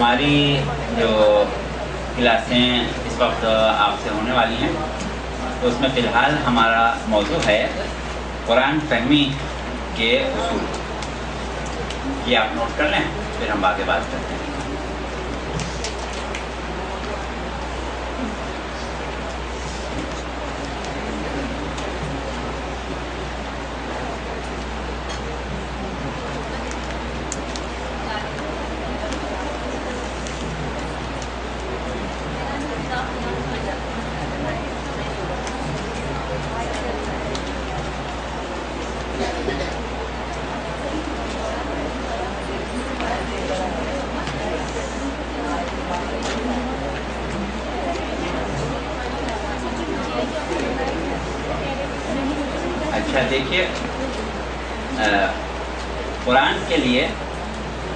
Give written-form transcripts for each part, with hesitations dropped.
ہماری جو کلاسیں اس وقت آپ سے ہونے والی ہیں تو اس میں فی الحال ہمارا موضوع ہے قرآن فہمی کے اصول. یہ آپ نوٹ کر لیں، پھر ہم آگے بات کرتے ہیں. اچھا دیکھیے، قرآن کے لیے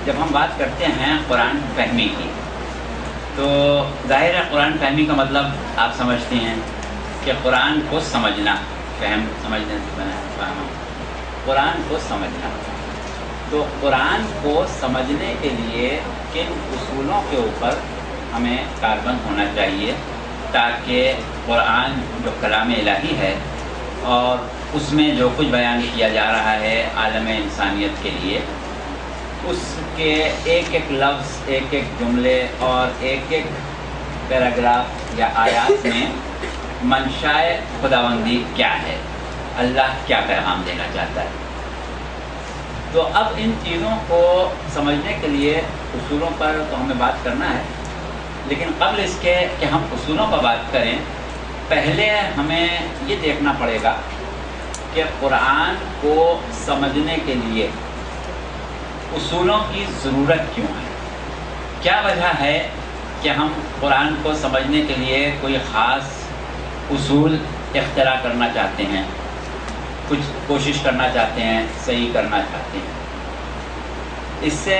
جب ہم بات کرتے ہیں قرآن فہمی کی تو ظاہر ہے قرآن فہمی کا مطلب آپ سمجھتے ہیں کہ قرآن کو سمجھنا، سمجھنے قرآن کو سمجھنا. تو قرآن کو سمجھنے کے لیے کن اصولوں کے اوپر ہمیں کاربند ہونا چاہیے تاکہ قرآن جو کلام الہی ہے اور اس میں جو کچھ بیان کیا جا رہا ہے عالم انسانیت کے لیے، اس کے ایک ایک لفظ، ایک ایک جملے اور ایک ایک پیراگراف یا آیات میں منشائے خداوندی کیا ہے، اللہ کیا پیغام دینا چاہتا ہے. تو اب ان چیزوں کو سمجھنے کے لیے اصولوں پر تو ہمیں بات کرنا ہے، لیکن قبل اس کے کہ ہم اصولوں پر بات کریں پہلے ہمیں یہ دیکھنا پڑے گا کہ قرآن کو سمجھنے کے لیے اصولوں کی ضرورت کیوں ہے. کیا وجہ ہے کہ ہم قرآن کو سمجھنے کے لیے کوئی خاص اصول اختراع کرنا چاہتے ہیں، کچھ کوشش کرنا چاہتے ہیں، صحیح کرنا چاہتے ہیں. اس سے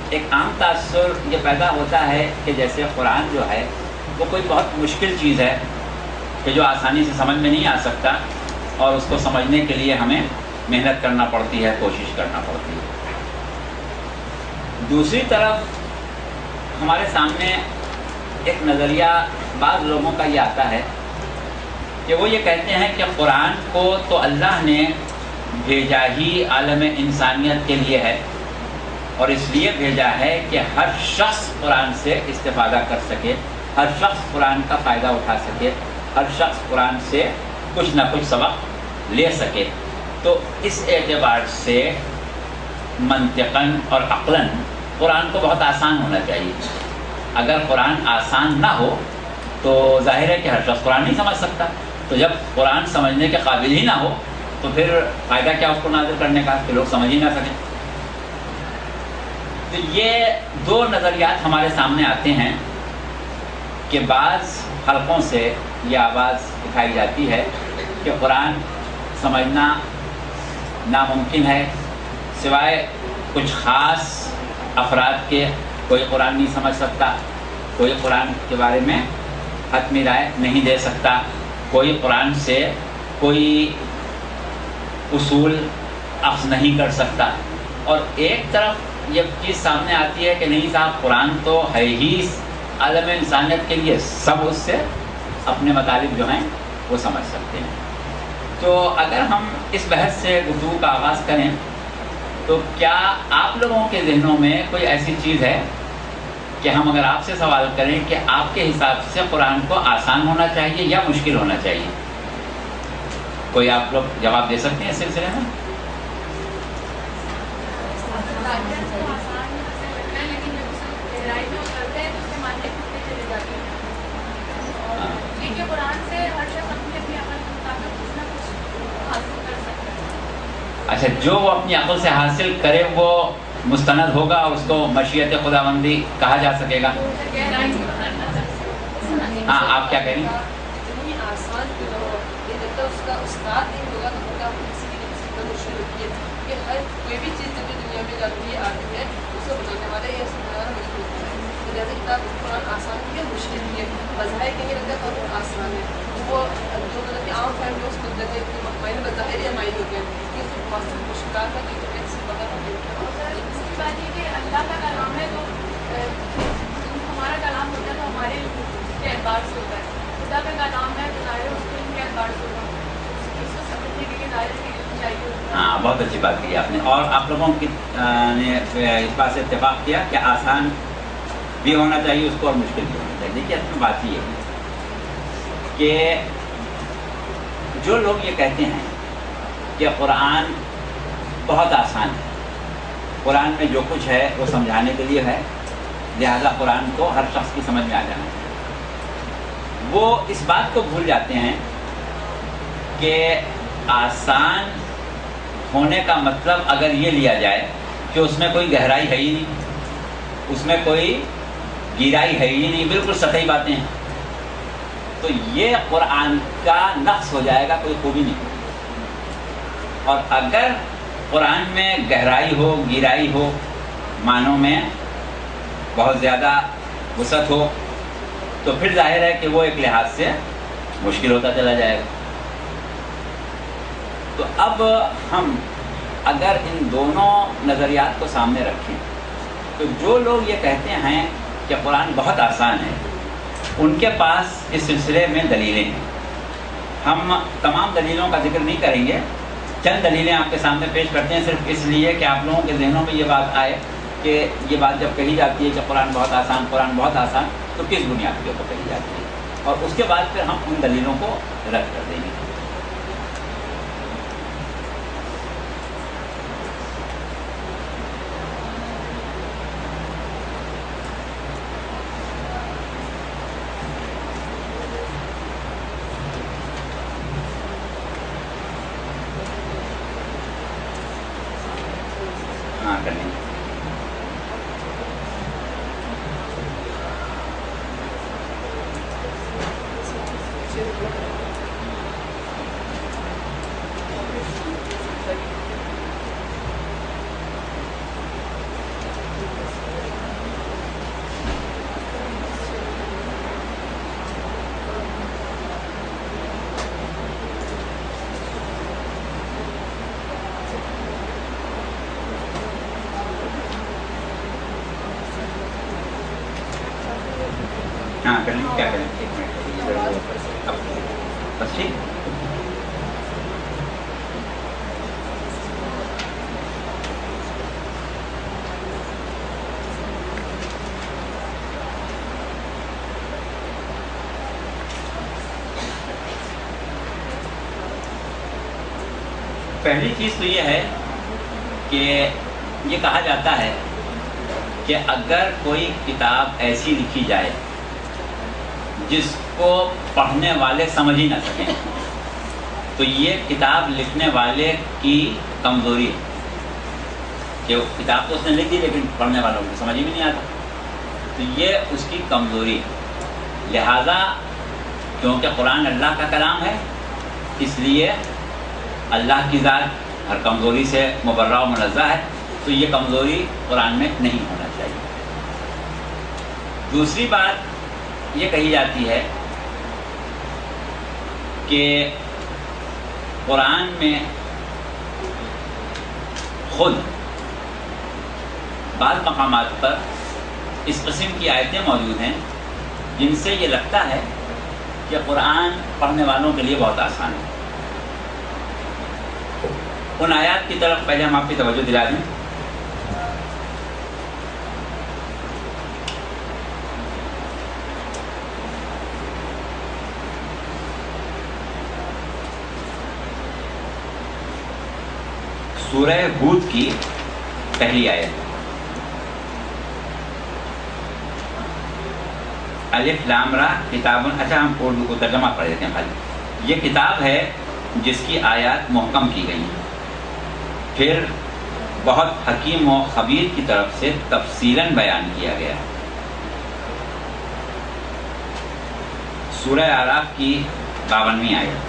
ایک عام تاثر یہ پیدا ہوتا ہے کہ جیسے قرآن جو ہے وہ کوئی بہت مشکل چیز ہے کہ جو آسانی سے سمجھ میں نہیں آ سکتا، اور اس کو سمجھنے کے لیے ہمیں محنت کرنا پڑتی ہے، کوشش کرنا پڑتی ہے. دوسری طرف ہمارے سامنے ایک نظریہ بعض لوگوں کا یہ آتا ہے کہ وہ یہ کہتے ہیں کہ قرآن کو تو اللہ نے بھیجا ہی عالم انسانیت کے لیے ہے، اور اس لیے بھیجا ہے کہ ہر شخص قرآن سے استفادہ کر سکے، ہر شخص قرآن کا فائدہ اٹھا سکے، ہر شخص قرآن سے کچھ نہ کچھ سبق لے سکے. تو اس اعتبار سے منطقاً اور عقلاً قرآن کو بہت آسان ہونا چاہیے. اگر قرآن آسان نہ ہو تو ظاہر ہے کہ ہر شخص قرآن نہیں سمجھ سکتا. تو جب قرآن سمجھنے کے قابل ہی نہ ہو تو پھر فائدہ کیا اس کو نازل کرنے کا کہ لوگ سمجھ ہی نہ سکیں. تو یہ دو نظریات ہمارے سامنے آتے ہیں کہ بعض حلقوں سے یہ آواز اٹھائی جاتی ہے کہ قرآن سمجھنا ناممکن ہے، سوائے کچھ خاص افراد کے کوئی قرآن نہیں سمجھ سکتا، کوئی قرآن کے بارے میں حتمی رائے نہیں دے سکتا، کوئی قرآن سے کوئی اصول اخذ نہیں کر سکتا. اور ایک طرف یہ چیز سامنے آتی ہے کہ نہیں صاحب، قرآن تو ہے ہی عالم انسانیت کے لیے، سب اس سے اپنے مطالب جو ہیں وہ سمجھ سکتے ہیں. تو اگر ہم اس بحث سے گفتگو کا آغاز کریں تو کیا آپ لوگوں کے ذہنوں میں کوئی ایسی چیز ہے کہ ہم اگر آپ سے سوال کریں کہ آپ کے حساب سے قرآن کو آسان ہونا چاہیے یا مشکل ہونا چاہیے، کوئی آپ لوگ جواب دے سکتے ہیں اس سلسلے میں؟ اچھا، جو وہ اپنی عقل سے حاصل کرے وہ مستند ہوگا اور اس کو مشیت خداوندی کہا جا سکے گا. ہاں، آپ کیا کہیں گے؟ کا نام ہے تو ظاہر اس کو ان کے اعتبار سے ہوگا، اس کو سمجھنے کے لیے ظاہر ہے کہ چاہیے ہوتا ہے۔ ہاں بہت اچھی بات کی آپ نے، اور آپ لوگوں کی نے اس بات سے اتفاق کیا کہ آسان بھی ہونا چاہیے اس کو اور مشکل بھی ہونا چاہیے۔ دیکھیے اصل بات یہ ہے کہ جو لوگ یہ کہتے ہیں کہ قرآن بہت آسان ہے، قرآن میں جو کچھ ہے وہ سمجھانے کے لیے ہے، لہذا قرآن کو ہر شخص کی سمجھ میں آ جانا چاہیے، وہ اس بات کو بھول جاتے ہیں کہ آسان ہونے کا مطلب اگر یہ لیا جائے کہ اس میں کوئی گہرائی ہے ہی نہیں، اس میں کوئی گہرائی ہے ہی نہیں، بالکل سطحی باتیں ہیں، تو یہ قرآن کا نقص ہو جائے گا، کوئی خوبی نہیں۔ اور اگر قرآن میں گہرائی ہو، گہرائی ہو، معنوں میں بہت زیادہ وسعت ہو، تو پھر ظاہر ہے کہ وہ ایک لحاظ سے مشکل ہوتا چلا جائے گا۔ تو اب ہم اگر ان دونوں نظریات کو سامنے رکھیں تو جو لوگ یہ کہتے ہیں کہ قرآن بہت آسان ہے، ان کے پاس اس سلسلے میں دلیلیں ہیں۔ ہم تمام دلیلوں کا ذکر نہیں کریں گے، چند دلیلیں آپ کے سامنے پیش کرتے ہیں، صرف اس لیے کہ آپ لوگوں کے ذہنوں میں یہ بات آئے کہ یہ بات جب کہی جاتی ہے کہ قرآن بہت آسان، قرآن بہت آسان، تو کس بنیاد کے اوپر کہی جاتی ہے، اور اس کے بعد پھر ہم ان دلیلوں کو رد کر دیں گے۔ ہاں کر لیں گے۔ ہاں کر لیں، کیا کریں، ایک منٹ بس ٹھیک۔ پہلی چیز تو یہ ہے کہ یہ کہا جاتا ہے کہ اگر کوئی کتاب ایسی لکھی جائے جس کو پڑھنے والے سمجھ ہی نہ سکیں تو یہ کتاب لکھنے والے کی کمزوری ہے، کہ کتاب تو اس نے لکھ دی لیکن پڑھنے والوں کو سمجھ ہی بھی نہیں آتا، تو یہ اس کی کمزوری ہے۔ لہذا کیونکہ قرآن اللہ کا کلام ہے، اس لیے اللہ کی ذات ہر کمزوری سے مبرہ و منزہ ہے، تو یہ کمزوری قرآن میں نہیں ہونا چاہیے۔ دوسری بات یہ کہی جاتی ہے کہ قرآن میں خود بعض مقامات پر اس قسم کی آیتیں موجود ہیں جن سے یہ لگتا ہے کہ قرآن پڑھنے والوں کے لیے بہت آسان ہے۔ ان آیات کی طرف پہلے ہم آپ کی توجہ دلا دیں۔ سورہ ہود کی پہلی آیت، الف لام را کتاب، اچھا ہم اردو کو ترجمہ پڑھ دیتے ہیں خالی۔ یہ کتاب ہے جس کی آیات محکم کی گئی ہیں، پھر بہت حکیم و خبیر کی طرف سے تفصیلاً بیان کیا گیا ہے۔ سورہ اعراف کی 52ویں آیت،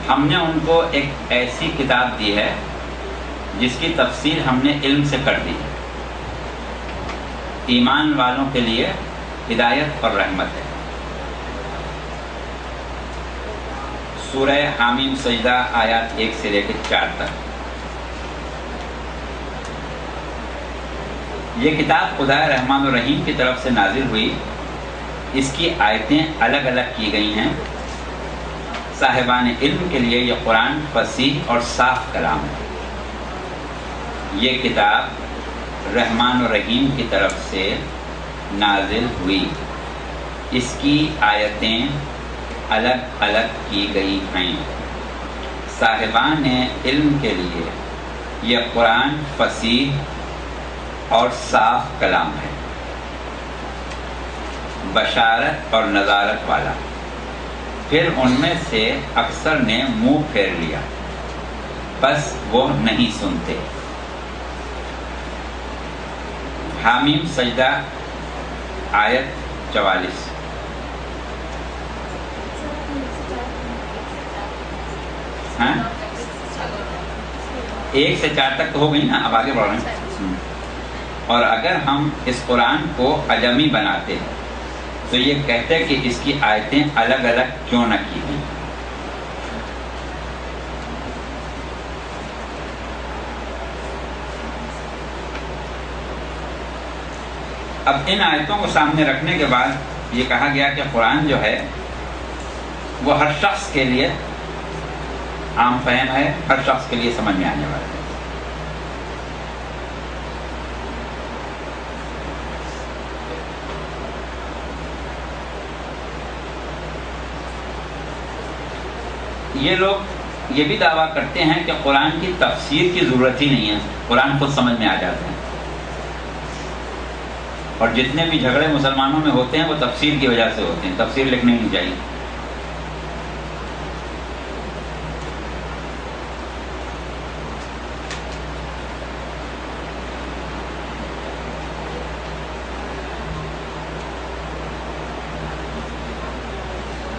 ہم نے ان کو ایک ایسی کتاب دی ہے جس کی تفسیر ہم نے علم سے کر دی ہے، ایمان والوں کے لیے ہدایت اور رحمت ہے۔ سورہ حامیم سجدہ آیات 1 سے لے کے 4 تک۔ یہ کتاب خدا رحمان الرحیم کی طرف سے نازل ہوئی، اس کی آیتیں الگ الگ کی گئی ہیں۔ صاحبان علم کے لیے یہ قرآن فصیح اور صاف کلام ہے۔ یہ کتاب رحمان الرحیم کی طرف سے نازل ہوئی، اس کی آیتیں الگ الگ کی گئی ہیں۔ صاحبان علم کے لیے یہ قرآن فصیح اور صاف کلام ہے، بشارت اور نذارت والا۔ پھر ان میں سے اکثر نے منہ پھیر لیا، بس وہ نہیں سنتے۔ حامیم سجدہ آیت 44۔ ہاں 1 سے 4 تک تو ہو گئی نا، اب آگے بڑھ رہے ہیں۔ اور اگر ہم اس قرآن کو عجمی بناتے تو یہ کہتے کہ اس کی آیتیں الگ الگ کیوں نہ کی گئی۔ اب ان آیتوں کو سامنے رکھنے کے بعد یہ کہا گیا کہ قرآن جو ہے وہ ہر شخص کے لیے عام فہم ہے، ہر شخص کے لیے سمجھ میں آنے والا ہے۔ یہ لوگ یہ بھی دعویٰ کرتے ہیں کہ قرآن کی تفسیر کی ضرورت ہی نہیں ہے، قرآن خود سمجھ میں آ جاتا ہے، اور جتنے بھی جھگڑے مسلمانوں میں ہوتے ہیں وہ تفسیر کی وجہ سے ہوتے ہیں، تفسیر لکھنی نہیں چاہیے۔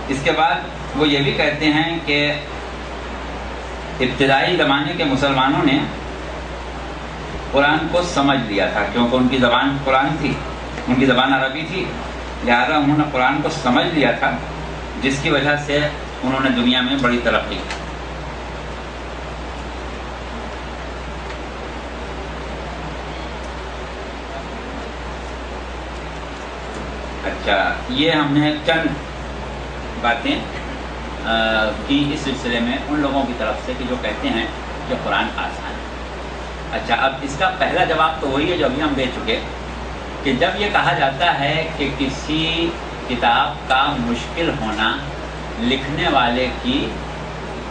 اس کے بعد وہ یہ بھی کہتے ہیں کہ ابتدائی زمانے کے مسلمانوں نے قرآن کو سمجھ لیا تھا، کیونکہ ان کی زبان قرآن تھی، ان کی زبان عربی تھی، لہذا انہوں نے قرآن کو سمجھ لیا تھا، جس کی وجہ سے انہوں نے دنیا میں بڑی ترقی کی۔ اچھا، یہ ہم نے چند باتیں کی اس سلسلے میں ان لوگوں کی طرف سے کہ جو کہتے ہیں کہ قرآن آسان ہے۔ اچھا، اب اس کا پہلا جواب تو وہی ہے جو ابھی ہم دے چکے، کہ جب یہ کہا جاتا ہے کہ کسی کتاب کا مشکل ہونا لکھنے والے کی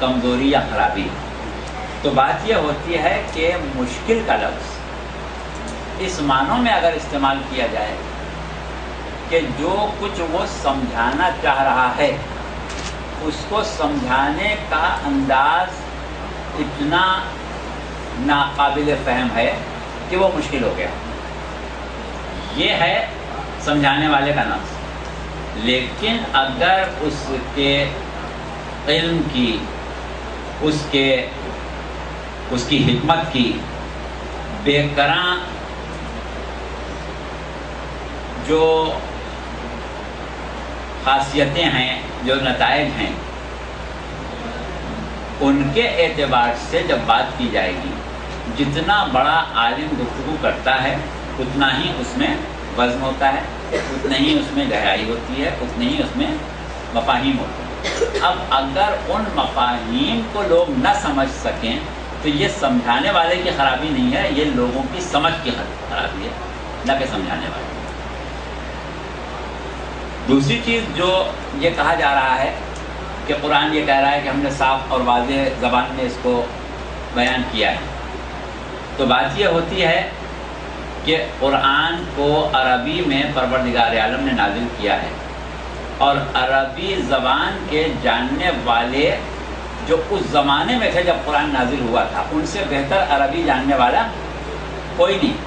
کمزوری یا خرابی، تو بات یہ ہوتی ہے کہ مشکل کا لفظ اس معنوں میں اگر استعمال کیا جائے کہ جو کچھ وہ سمجھانا چاہ رہا ہے اس کو سمجھانے کا انداز اتنا ناقابل فہم ہے کہ وہ مشکل ہو گیا، یہ ہے سمجھانے والے کا نفس۔ لیکن اگر اس کے علم کی، اس کی حکمت کی بے کراں جو خاصیتیں ہیں، جو نتائج ہیں، ان کے اعتبار سے جب بات کی جائے گی، جتنا بڑا عالم گفتگو کرتا ہے اتنا ہی اس میں وزن ہوتا ہے، اتنا ہی اس میں گہرائی ہوتی ہے، اتنے ہی اس میں مفاہیم ہوتے ہیں۔ اب اگر ان مفاہیم کو لوگ نہ سمجھ سکیں تو یہ سمجھانے والے کی خرابی نہیں ہے، یہ لوگوں کی سمجھ کی خرابی ہے، نہ کہ سمجھانے والے۔ دوسری چیز جو یہ کہا جا رہا ہے کہ قرآن یہ کہہ رہا ہے کہ ہم نے صاف اور واضح زبان میں اس کو بیان کیا ہے، تو بات یہ ہوتی ہے کہ قرآن کو عربی میں پروردگار عالم نے نازل کیا ہے، اور عربی زبان کے جاننے والے جو اس زمانے میں تھے جب قرآن نازل ہوا تھا، ان سے بہتر عربی جاننے والا کوئی نہیں،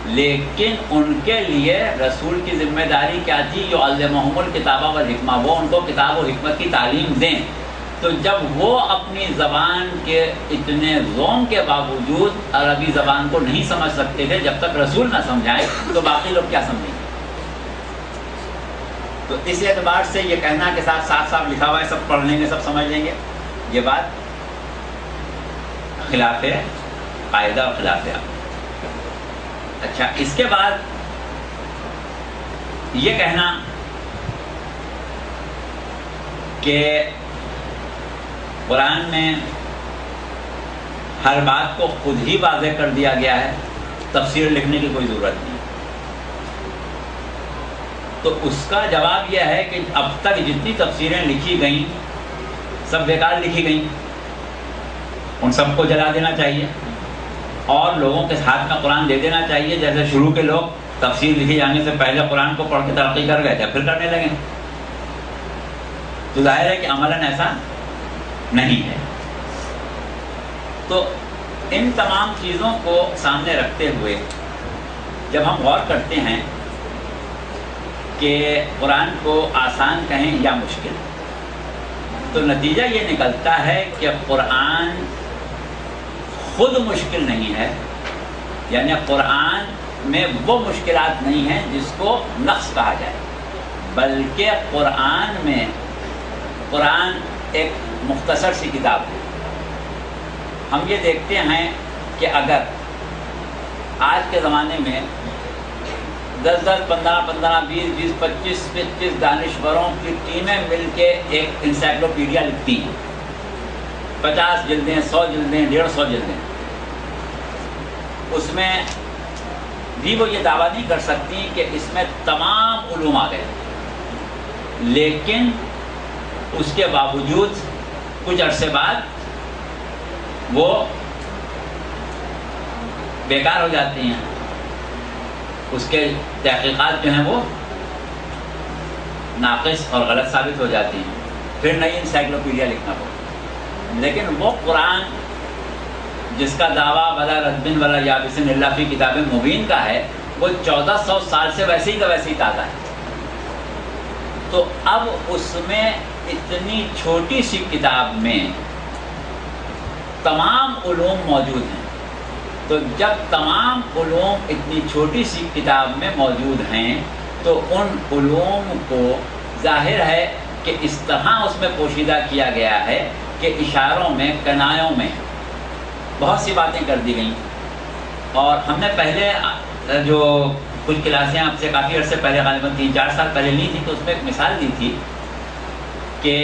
لیکن ان کے لیے رسول کی ذمہ داری کیا تھی؟ یعلمہم الکتاب والحکمہ، وہ ان کو کتاب و حکمت کی تعلیم دیں۔ تو جب وہ اپنی زبان کے اتنے ذوق کے باوجود عربی زبان کو نہیں سمجھ سکتے تھے، جب تک رسول نہ سمجھائیں تو باقی لوگ کیا سمجھیں گے؟ تو اس اعتبار سے یہ کہنا کہ صاف صاف لکھا ہوا ہے، سب پڑھ لیں گے، سب سمجھ لیں گے، یہ بات خلاف قاعدہ اور خلاف اچھا، اس کے بعد یہ کہنا کہ قرآن میں ہر بات کو خود ہی واضح کر دیا گیا ہے، تفسیر لکھنے کی کوئی ضرورت نہیں، تو اس کا جواب یہ ہے کہ اب تک جتنی تفسیریں لکھی گئیں سب بیکار لکھی گئیں، ان سب کو جلا دینا چاہیے اور لوگوں کے ہاتھ میں قرآن دے دینا چاہیے، جیسے شروع کے لوگ تفسیر لکھے جانے سے پہلے قرآن کو پڑھ کے ترقی کر گئے تھے پھر کرنے لگے، تو ظاہر ہے کہ عملاً ایسا نہیں ہے۔ تو ان تمام چیزوں کو سامنے رکھتے ہوئے جب ہم غور کرتے ہیں کہ قرآن کو آسان کہیں یا مشکل، تو نتیجہ یہ نکلتا ہے کہ قرآن خود مشکل نہیں ہے، یعنی قرآن میں وہ مشکلات نہیں ہیں جس کو نقص کہا جائے، بلکہ قرآن ایک مختصر سی کتاب ہے۔ ہم یہ دیکھتے ہیں کہ اگر آج کے زمانے میں 10 15 20 25 دانشوروں کی ٹیمیں مل کے ایک انسائکلوپیڈیا لکھتی ہیں، 50 جلدیں 100 جلدیں 150 جلدیں، اس میں بھی وہ یہ دعویٰ نہیں کر سکتی کہ اس میں تمام علوم آ گئے، لیکن اس کے باوجود کچھ عرصے بعد وہ بیکار ہو جاتی ہیں، اس کے تحقیقات جو ہیں وہ ناقص اور غلط ثابت ہو جاتی ہیں، پھر نئی انسائکلوپیڈیا لکھنا پڑتا۔ لیکن وہ قرآن جس کا دعویٰ ولا ردبن ولا یابسن الا فی کتاب مبین کا ہے، وہ 1400 سال سے ویسے ہی تازہ ہے۔ تو اب اس میں اتنی چھوٹی سی کتاب میں تمام علوم موجود ہیں، تو جب تمام علوم اتنی چھوٹی سی کتاب میں موجود ہیں تو ان علوم کو ظاہر ہے کہ اس طرح اس میں پوشیدہ کیا گیا ہے کہ اشاروں میں، کنایوں میں بہت سی باتیں کر دی گئیں۔ اور ہم نے پہلے جو کچھ کلاسیں آپ سے کافی عرصے پہلے غالباً 3-4 سال پہلے لی تھی، تو اس میں ایک مثال دی تھی کہ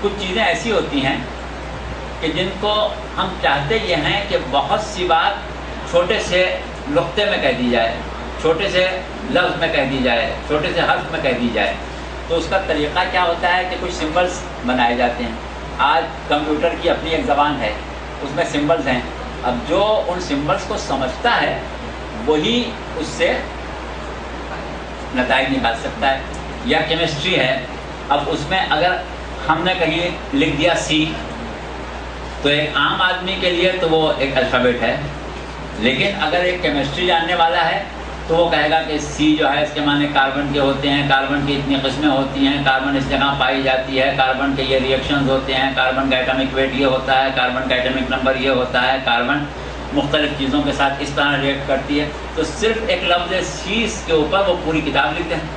کچھ چیزیں ایسی ہوتی ہیں کہ جن کو ہم چاہتے یہ ہیں کہ بہت سی بات چھوٹے سے نقطے میں کہہ دی جائے، چھوٹے سے لفظ میں کہہ دی جائے، چھوٹے سے حرف میں کہہ دی جائے، تو اس کا طریقہ کیا ہوتا ہے کہ کچھ سمبلز بنائے جاتے ہیں۔ آج کمپیوٹر کی اپنی ایک زبان ہے، اس میں سمبلز ہیں، اب جو ان سمبلز کو سمجھتا ہے وہی اس سے نتائج نکال سکتا ہے۔ یا کیمسٹری ہے، اب اس میں اگر ہم نے کہیں لکھ دیا سی، تو ایک عام آدمی کے لیے تو وہ ایک الفابیٹ ہے، لیکن اگر ایک کیمسٹری جاننے والا ہے تو وہ کہے گا کہ سی جو ہے اس کے معنی کاربن کے ہوتے ہیں، کاربن کی اتنی قسمیں ہوتی ہیں، کاربن اس جگہ پائی جاتی ہے، کاربن کے یہ ریئیکشنز ہوتے ہیں، کاربن کا ایٹمک ویٹ یہ ہوتا ہے، کاربن کا ایٹمک نمبر یہ ہوتا ہے، کاربن مختلف چیزوں کے ساتھ اس طرح ریئیکٹ کرتی ہے۔ تو صرف ایک لفظ سی کے اوپر وہ پوری کتاب لکھتے ہیں۔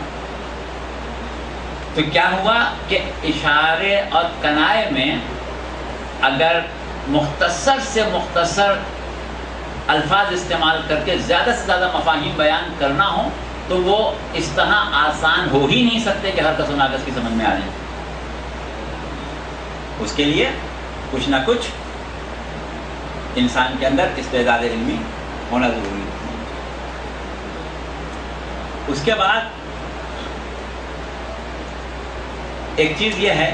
تو کیا ہوا کہ اشارے اور کنائے میں اگر مختصر سے مختصر الفاظ استعمال کر کے زیادہ سے زیادہ مفاہیم بیان کرنا ہو تو وہ اس طرح آسان ہو ہی نہیں سکتے کہ ہر کس و ناقص کی سمجھ میں آ جائے۔ اس کے لیے کچھ نہ کچھ انسان کے اندر استعداد علمی ہونا ضروری ہے۔ اس کے بعد ایک چیز یہ ہے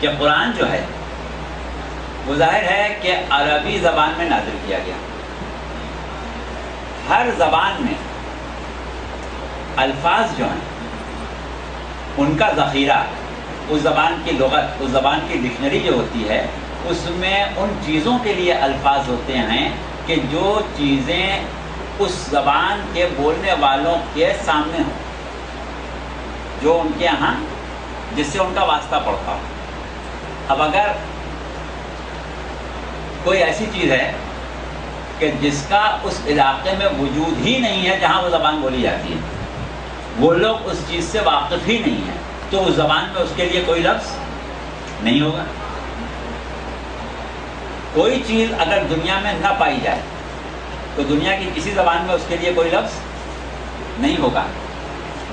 کہ قرآن جو ہے وہ ظاہر ہے کہ عربی زبان میں نازل کیا گیا۔ ہر زبان میں الفاظ جو ہیں ان کا ذخیرہ، اس زبان کی لغت، اس زبان کی ڈکشنری جو ہوتی ہے، اس میں ان چیزوں کے لیے الفاظ ہوتے ہیں کہ جو چیزیں اس زبان کے بولنے والوں کے سامنے ہوں، جو ان کے یہاں جس سے ان کا واسطہ پڑتا ہو۔ اب اگر کوئی ایسی چیز ہے کہ جس کا اس علاقے میں وجود ہی نہیں ہے جہاں وہ زبان بولی جاتی ہے، وہ لوگ اس چیز سے واقف ہی نہیں ہیں، تو اس زبان میں اس کے لیے کوئی لفظ نہیں ہوگا۔ کوئی چیز اگر دنیا میں نہ پائی جائے تو دنیا کی کسی زبان میں اس کے لیے کوئی لفظ نہیں ہوگا۔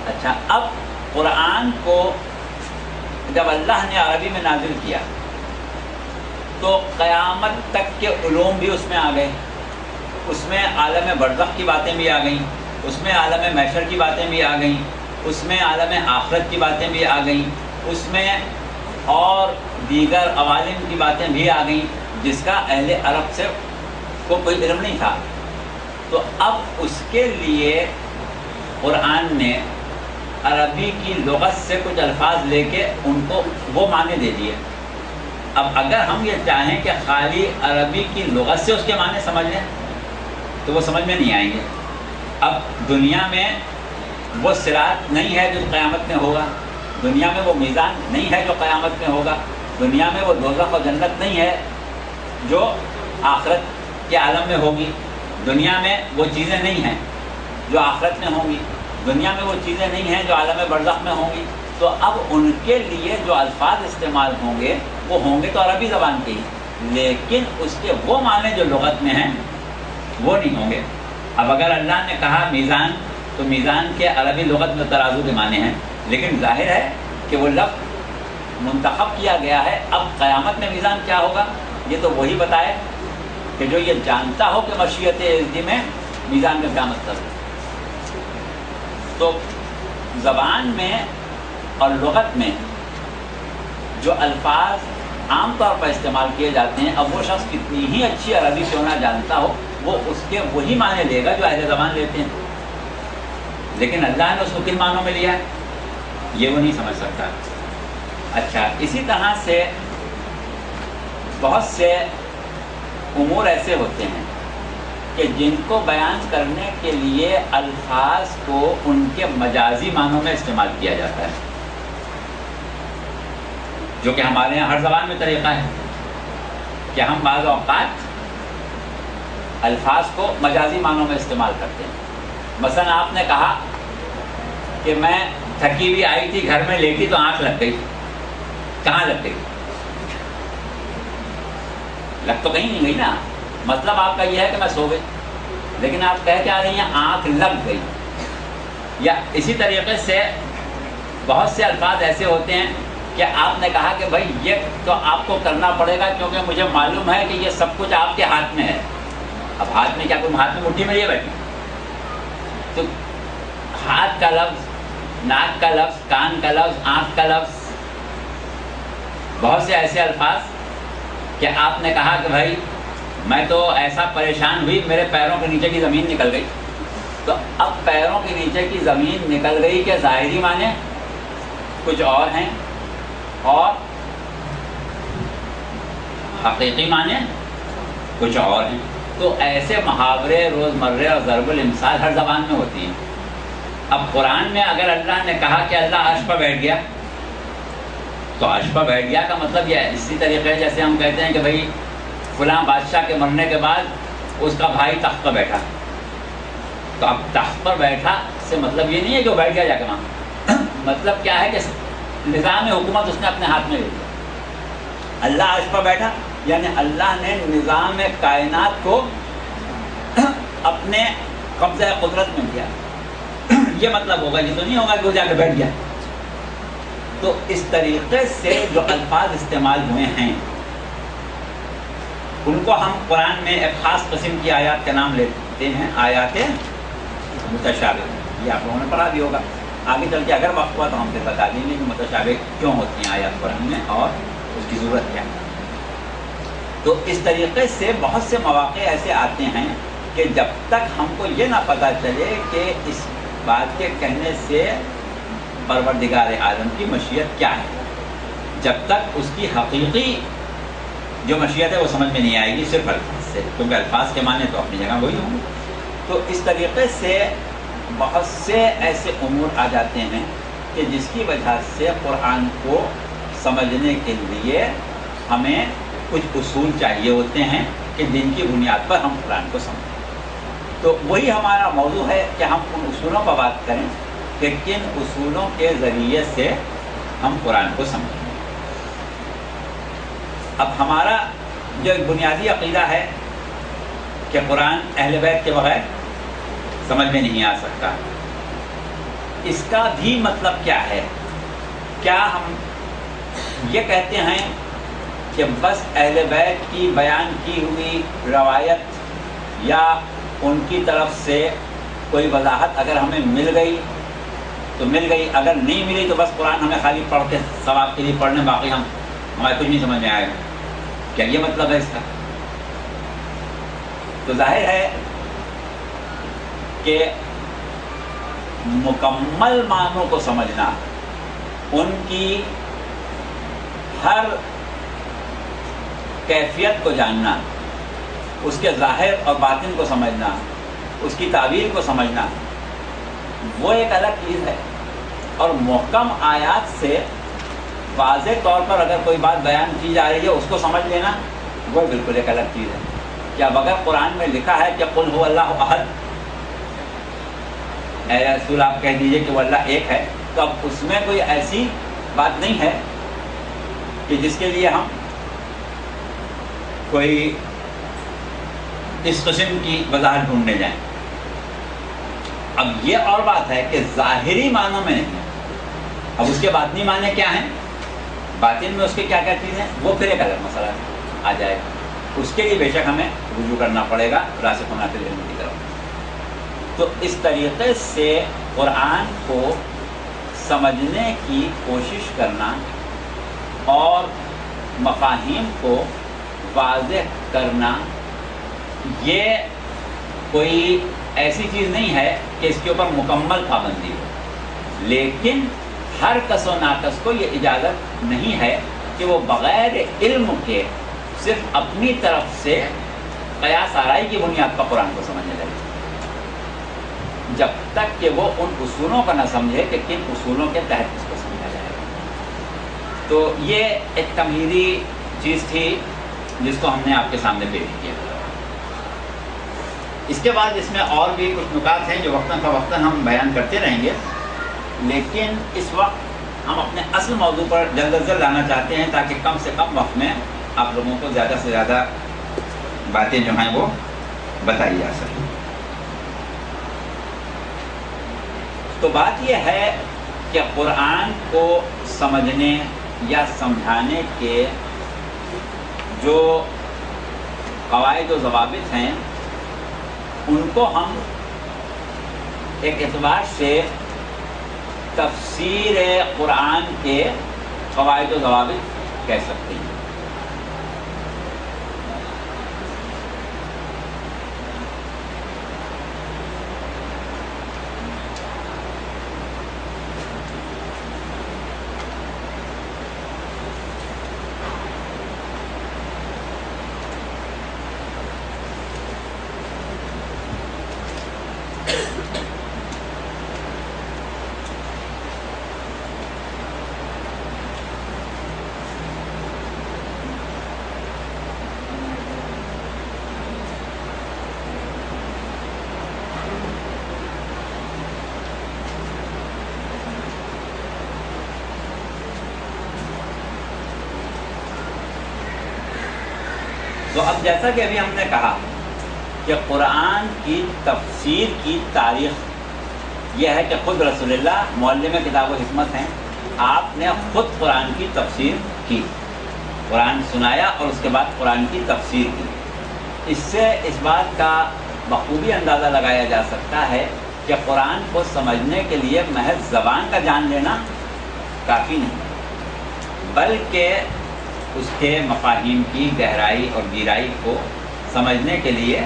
اچھا، اب قرآن کو جب اللہ نے عربی میں نازل کیا تو قیامت تک کے علوم بھی اس میں آ گئے، اس میں عالم برزخ کی باتیں بھی آ گئیں، اس میں عالم محشر کی باتیں بھی آ گئیں، اس میں عالم آخرت کی باتیں بھی آ گئیں، اس میں اور دیگر عوالم کی باتیں بھی آ گئیں جس کا اہل عرب سے کو کوئی علم نہیں تھا۔ تو اب اس کے لیے قرآن نے عربی کی لغت سے کچھ الفاظ لے کے ان کو وہ معنی دے دیے۔ اب اگر ہم یہ چاہیں کہ خالی عربی کی لغت سے اس کے معنی سمجھ لیں تو وہ سمجھ میں نہیں آئیں گے۔ اب دنیا میں وہ صراط نہیں ہے جو قیامت میں ہوگا، دنیا میں وہ میزان نہیں ہے جو قیامت میں ہوگا، دنیا میں وہ دوزخ اور جنت نہیں ہے جو آخرت کے عالم میں ہوگی، دنیا میں وہ چیزیں نہیں ہیں جو آخرت میں ہوں گی، دنیا میں وہ چیزیں نہیں ہیں جو عالم برزخ میں ہوں گی۔ تو اب ان کے لیے جو الفاظ استعمال ہوں گے وہ ہوں گے تو عربی زبان کے ہی، لیکن اس کے وہ معنی جو لغت میں ہیں وہ نہیں ہوں گے۔ اب اگر اللہ نے کہا میزان تو میزان کے عربی لغت میں ترازو کے معنی ہیں، لیکن ظاہر ہے کہ وہ لفظ منتخب کیا گیا ہے۔ اب قیامت میں میزان کیا ہوگا یہ تو وہی بتائے کہ جو یہ جانتا ہو کہ مشیت ازدی میں میزان میں کیا مطلب ہے۔ تو زبان میں اور لغت میں جو الفاظ عام طور پر استعمال کیے جاتے ہیں، اب وہ شخص کتنی ہی اچھی عربی کیوں نہ جانتا ہو وہ اس کے وہی معنی لے گا جو اہل زبان لیتے ہیں، لیکن اللہ نے اس کو کن معنوں میں لیا ہے یہ وہ نہیں سمجھ سکتا۔ اچھا، اسی طرح سے بہت سے امور ایسے ہوتے ہیں کہ جن کو بیان کرنے کے لیے الفاظ کو ان کے مجازی معنوں میں استعمال کیا جاتا ہے، جو کہ ہمارے یہاں ہر زبان میں طریقہ ہے کہ ہم بعض اوقات الفاظ کو مجازی معنوں میں استعمال کرتے ہیں۔ مثلا آپ نے کہا کہ میں تھکی ہوئی آئی تھی، گھر میں لیٹی تو آنکھ لگ گئی۔ کہاں لگ گئی؟ لگ تو کہیں نہیں گئی نا، مطلب آپ کا یہ ہے کہ میں سو گئی، لیکن آپ کہہ کے آ رہی ہیں آنکھ لگ گئی۔ یا اسی طریقے سے بہت سے الفاظ ایسے ہوتے ہیں کہ آپ نے کہا کہ بھائی یہ تو آپ کو کرنا پڑے گا کیونکہ مجھے معلوم ہے کہ یہ سب کچھ آپ کے ہاتھ میں ہے۔ اب ہاتھ میں کیا کوئی ہاتھ میں مٹھی میں یہ بیٹھی؟ تو ہاتھ کا لفظ، ناک کا لفظ، کان کا لفظ، آنکھ کا لفظ، بہت سے ایسے الفاظ کہ آپ نے کہا کہ بھائی میں تو ایسا پریشان ہوئی میرے پیروں کے نیچے کی زمین نکل گئی۔ تو اب پیروں کے نیچے کی زمین نکل گئی کہ ظاہری معنی کچھ اور ہیں اور حقیقی معنی کچھ اور ہیں۔ تو ایسے محاورے روزمرہ اور ضرب الامثال ہر زبان میں ہوتی ہیں۔ اب قرآن میں اگر اللہ نے کہا کہ اللہ عرش پر بیٹھ گیا تو عرش پر بیٹھ گیا کا مطلب یہ ہے، اسی طریقے جیسے ہم کہتے ہیں کہ بھائی فلاں بادشاہ کے مرنے کے بعد اس کا بھائی تخت پر بیٹھا، تو اب تخت پر بیٹھا سے مطلب یہ نہیں ہے کہ وہ بیٹھ گیا جا کے وہاں، مطلب کیا ہے کہ نظام حکومت اس نے اپنے ہاتھ میں لے لیا۔ اللہ عرش پر بیٹھا یعنی اللہ نے نظام کائنات کو اپنے قبضہ قدرت میں دیا، یہ مطلب ہوگا، یہ تو نہیں ہوگا کہ وہ جا کے بیٹھ گیا۔ تو اس طریقے سے جو الفاظ استعمال ہوئے ہیں ان کو ہم قرآن میں ایک خاص قسم کی آیات کا نام لیتے ہیں آیات متشابہ۔ یہ آپ لوگوں نے پڑھا بھی ہوگا، آگے چل کے اگر وقت ہوا تو ہم پھر بتا دیں گے کہ متشابہ کیوں ہوتی ہیں آیات قرآن میں اور اس کی ضرورت کیا ہے۔ تو اس طریقے سے بہت سے مواقع ایسے آتے ہیں کہ جب تک ہم کو یہ نہ پتہ چلے کہ اس بات کے کہنے سے پروردگار عالم کی مشیت کیا ہے، جب تک اس کی حقیقی جو مشیت ہے وہ سمجھ میں نہیں آئے گی صرف الفاظ سے، کیونکہ الفاظ کے معنی تو اپنی جگہ وہی ہوں گے۔ تو اس طریقے سے بہت سے ایسے امور آ جاتے ہیں کہ جس کی وجہ سے قرآن کو سمجھنے کے لیے ہمیں کچھ اصول چاہیے ہوتے ہیں کہ جن کی بنیاد پر ہم قرآن کو سمجھیں۔ تو وہی ہمارا موضوع ہے کہ ہم ان اصولوں پر بات کریں کہ کن اصولوں کے ذریعے سے ہم قرآن کو سمجھیں۔ اب ہمارا جو ایک بنیادی عقیدہ ہے کہ قرآن اہل بیت کے بغیر سمجھ میں نہیں آ سکتا۔ اس کا بھی مطلب کیا ہے؟ کیا ہم یہ کہتے ہیں کہ بس اہل بیت کی بیان کی ہوئی روایت یا ان کی طرف سے کوئی وضاحت اگر ہمیں مل گئی تو مل گئی، اگر نہیں ملی تو بس قرآن ہمیں خالی پڑھ کے ثواب کے لیے پڑھنے، باقی ہمارے کچھ نہیں سمجھ میں آئے گا؟ کیا یہ مطلب ہے اس کا؟ تو ظاہر ہے کہ مکمل معنوں کو سمجھنا، ان کی ہر کیفیت کو جاننا، اس کے ظاہر اور باطن کو سمجھنا، اس کی تعبیر کو سمجھنا، وہ ایک الگ چیز ہے۔ اور محکم آیات سے واضح طور پر اگر کوئی بات بیان کی جا رہی ہے اس کو سمجھ لینا، وہ بالکل ایک الگ چیز ہے۔ کہ اب اگر قرآن میں لکھا ہے کہ قل هو اللہ احد، اے رسول آپ کہہ دیجئے کہ وہ اللہ ایک ہے، تو اب اس میں کوئی ایسی بات نہیں ہے کہ جس کے لیے ہم کوئی اس قسم کی وضاحت ڈھونڈنے جائیں۔ اب یہ اور بات ہے کہ ظاہری معنوں میں نہیں، اب اس کے باطنی معنی کیا ہیں، باطن میں اس کے کیا کیا چیزیں، وہ پھر ایک الگ مسئلہ آ جائے گا۔ اس کے لیے بے شک ہمیں رجوع کرنا پڑے گا راسخ فی العلم کی طرف۔ تو اس طریقے سے قرآن کو سمجھنے کی کوشش کرنا اور مفاہیم کو واضح کرنا، یہ کوئی ایسی چیز نہیں ہے کہ اس کے اوپر مکمل پابندی ہو، لیکن ہر کس و ناقص کو یہ اجازت نہیں ہے کہ وہ بغیر علم کے صرف اپنی طرف سے قیاس آرائی کی بنیاد پر قرآن کو سمجھنے لگے، جب تک کہ وہ ان اصولوں کا نہ سمجھے کہ کن اصولوں کے تحت اس کو سمجھا جائے گا۔ تو یہ ایک تمہیدی چیز تھی جس کو ہم نے آپ کے سامنے پیش کیا۔ اس کے بعد اس میں اور بھی کچھ نکات ہیں جو وقتاً فوقتاً ہم بیان کرتے رہیں گے، لیکن اس وقت ہم اپنے اصل موضوع پر جلد از جلد لانا چاہتے ہیں تاکہ کم سے کم وقت میں آپ لوگوں کو زیادہ سے زیادہ باتیں جو ہیں وہ بتائی جا سکیں۔ تو بات یہ ہے کہ قرآن کو سمجھنے یا سمجھانے کے جو قواعد و ضوابط ہیں ان کو ہم ایک اعتبار سے تفسیر قرآن کے قواعد و ضوابط کہہ سکتے ہیں۔ تو اب جیسا کہ ابھی ہم نے کہا کہ قرآن کی تفسیر کی تاریخ یہ ہے کہ خود رسول اللہ معلم کتاب و حکمت ہیں، آپ نے خود قرآن کی تفسیر کی، قرآن سنایا اور اس کے بعد قرآن کی تفسیر کی۔ اس سے اس بات کا بخوبی اندازہ لگایا جا سکتا ہے کہ قرآن کو سمجھنے کے لیے محض زبان کا جان لینا کافی نہیں، بلکہ اس کے مفاہیم کی گہرائی اور گہرائی کو سمجھنے کے لیے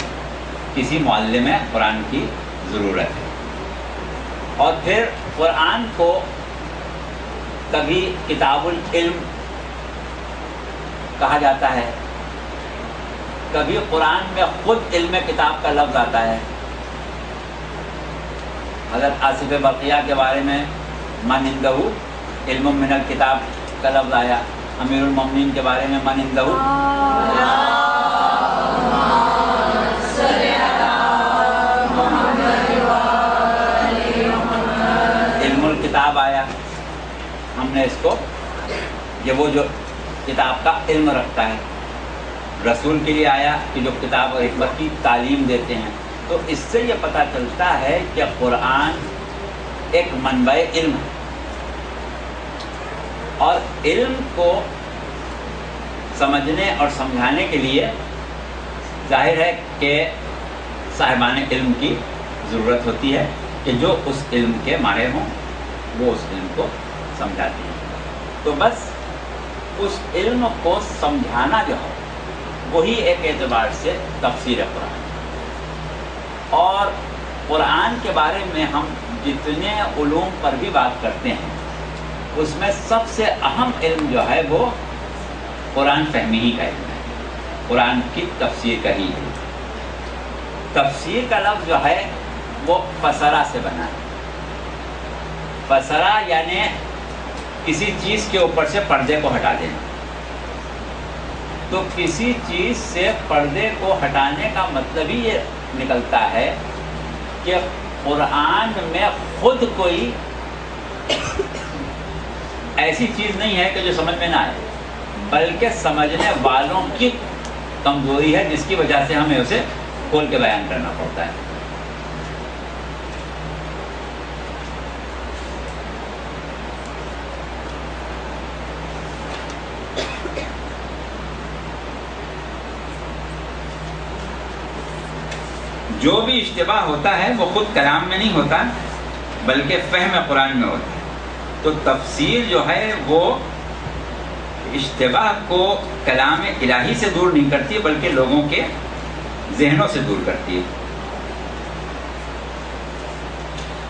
کسی معلم قرآن کی ضرورت ہے۔ اور پھر قرآن کو کبھی کتاب العلم کہا جاتا ہے، کبھی قرآن میں خود علم کتاب کا لفظ آتا ہے۔ حضرت آصف برقیہ کے بارے میں من عندہ علم من الکتاب کا لفظ آیا، امیر المومنین کے بارے میں من عندہ علم الکتاب آیا۔ ہم نے اس کو، یہ وہ جو کتاب کا علم رکھتا ہے، رسول کے لیے آیا کہ جو کتاب اور حکمت کی تعلیم دیتے ہیں. تو اس سے یہ پتہ چلتا ہے کہ قرآن ایک منبع علم ہے، اور علم کو سمجھنے اور سمجھانے کے لیے ظاہر ہے کہ صاحبان علم کی ضرورت ہوتی ہے کہ جو اس علم کے ماہر ہوں وہ اس علم کو سمجھاتے ہیں. تو بس اس علم کو سمجھانا جو ہے وہی ایک اعتبار سے تفسیر قرآن. اور قرآن کے بارے میں ہم جتنے علوم پر بھی بات کرتے ہیں اس میں سب سے اہم علم جو ہے وہ قرآن فہمی ہی کا علم ہے، قرآن کی تفسیر کا ہی ہے. تفسیر کا لفظ جو ہے وہ فسرہ سے بنا ہے. فسرہ یعنی کسی چیز کے اوپر سے پردے کو ہٹا دینا. تو کسی چیز سے پردے کو ہٹانے کا مطلب ہی یہ نکلتا ہے کہ قرآن میں خود کوئی ایسی چیز نہیں ہے کہ جو سمجھ میں نہ آئے، بلکہ سمجھنے والوں کی کمزوری ہے جس کی وجہ سے ہمیں اسے کھول کے بیان کرنا پڑتا ہے. جو بھی اشتباہ ہوتا ہے وہ خود کلام میں نہیں ہوتا بلکہ فہم قرآن میں ہوتا ہے. تو تفسیر جو ہے وہ اشتباہ کو کلام الہی سے دور نہیں کرتی بلکہ لوگوں کے ذہنوں سے دور کرتی ہے.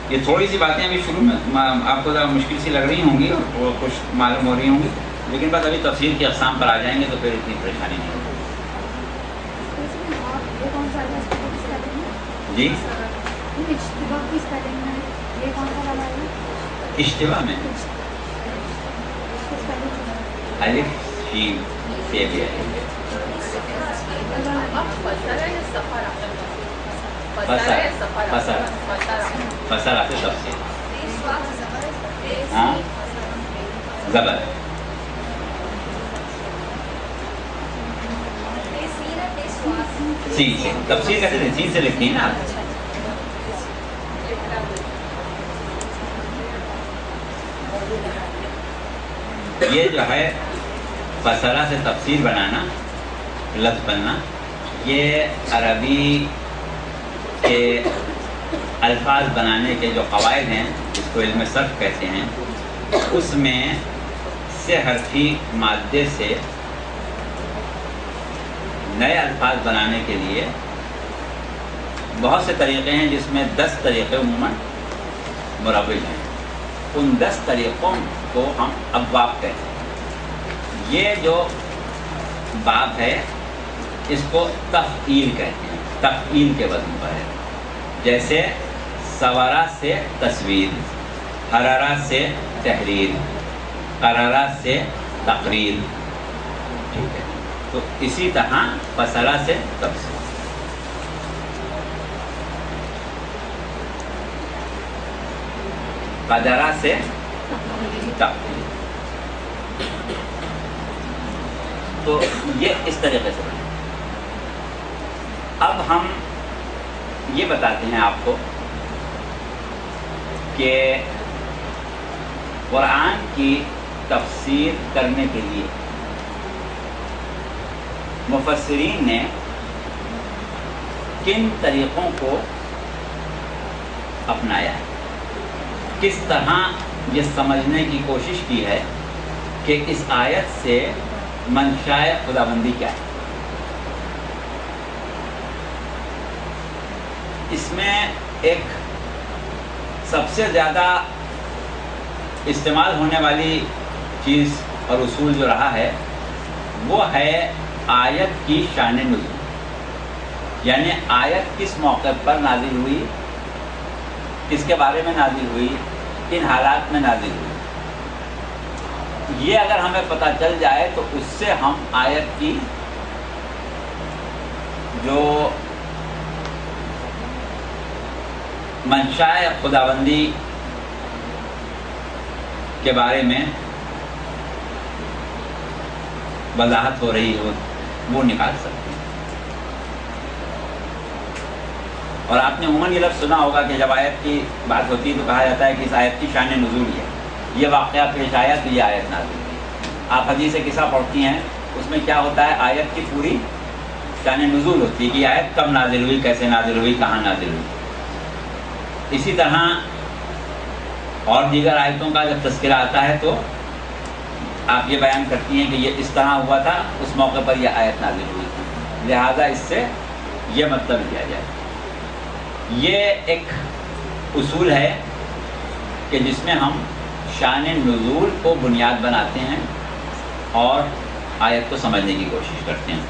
یہ تھوڑی سی باتیں ابھی شروع میں آپ کو ذرا مشکل سی لگ رہی ہوں گی اور وہ کچھ معلوم ہو رہی ہوں گی، لیکن بس ابھی تفسیر کی اقسام پر آ جائیں گے تو پھر اتنی پریشانی نہیں ہوگی. جی اشتباہ میں الف شین سے بھی ہے. فسرہ سے تفسیر. ہاں زبر سین سے تفسیر کیسے لکھیں؟ سین سے لکھتی ہیں نا آپ. یہ جو ہے فسرہ سے تفسیر بنانا، لفظ بننا، یہ عربی کے الفاظ بنانے کے جو قواعد ہیں جس کو علم صرف کہتے ہیں اس میں سے حرفی مادے سے نئے الفاظ بنانے کے لیے بہت سے طریقے ہیں جس میں 10 طریقے عموماً مروج ہیں. ان 10 طریقوں کو ہم ابواب کہتے ہیں. یہ جو باب ہے اس کو تفعیل کہتے ہیں، تفعیل کے وزن پر ہے. جیسے سورا سے تصویر، حرارہ سے تحریر، قرارہ سے تقریر. ٹھیک ہے، تو اسی طرح فسرہ سے تفسیر. قدرہ سے تقریر. تو یہ اس طریقے سے بنے. اب ہم یہ بتاتے ہیں آپ کو کہ قرآن کی تفسیر کرنے کے لیے مفسرین نے کن طریقوں کو اپنایا ہے، کس طرح یہ سمجھنے کی کوشش کی ہے کہ اس آیت سے منشاء خداوندی کیا ہے. اس میں ایک سب سے زیادہ استعمال ہونے والی چیز اور اصول جو رہا ہے وہ ہے آیت کی شان نزول. یعنی آیت کس موقع پر نازل ہوئی، کس کے بارے میں نازل ہوئی، کن حالات میں نازل ہوئی. یہ اگر ہمیں پتہ چل جائے تو اس سے ہم آیت کی جو منشاء خداوندی کے بارے میں وضاحت ہو رہی ہو وہ نکال سکتے ہیں۔ اور آپ نے عموماً یہ لفظ سنا ہوگا کہ جب آیت کی بات ہوتی ہے تو کہا جاتا ہے کہ اس آیت کی شان نزول ہے، یہ واقعہ پیش آیا تو یہ آیت نازل ہوئی۔ آپ حدیث قصہ پڑھتی ہیں، اس میں کیا ہوتا ہے، آیت کی پوری شان نزول ہوتی ہے کہ آیت کب نازل ہوئی، کیسے نازل ہوئی، کہاں نازل ہوئی۔ اسی طرح اور دیگر آیتوں کا جب تذکرہ آتا ہے تو آپ یہ بیان کرتی ہیں کہ یہ اس طرح ہوا تھا، اس موقع پر یہ آیت نازل ہوئی تھی، لہذا اس سے یہ مطلب لیا جائے۔ یہ ایک اصول ہے کہ جس میں ہم شان نزول کو بنیاد بناتے ہیں اور آیت کو سمجھنے کی کوشش کرتے ہیں۔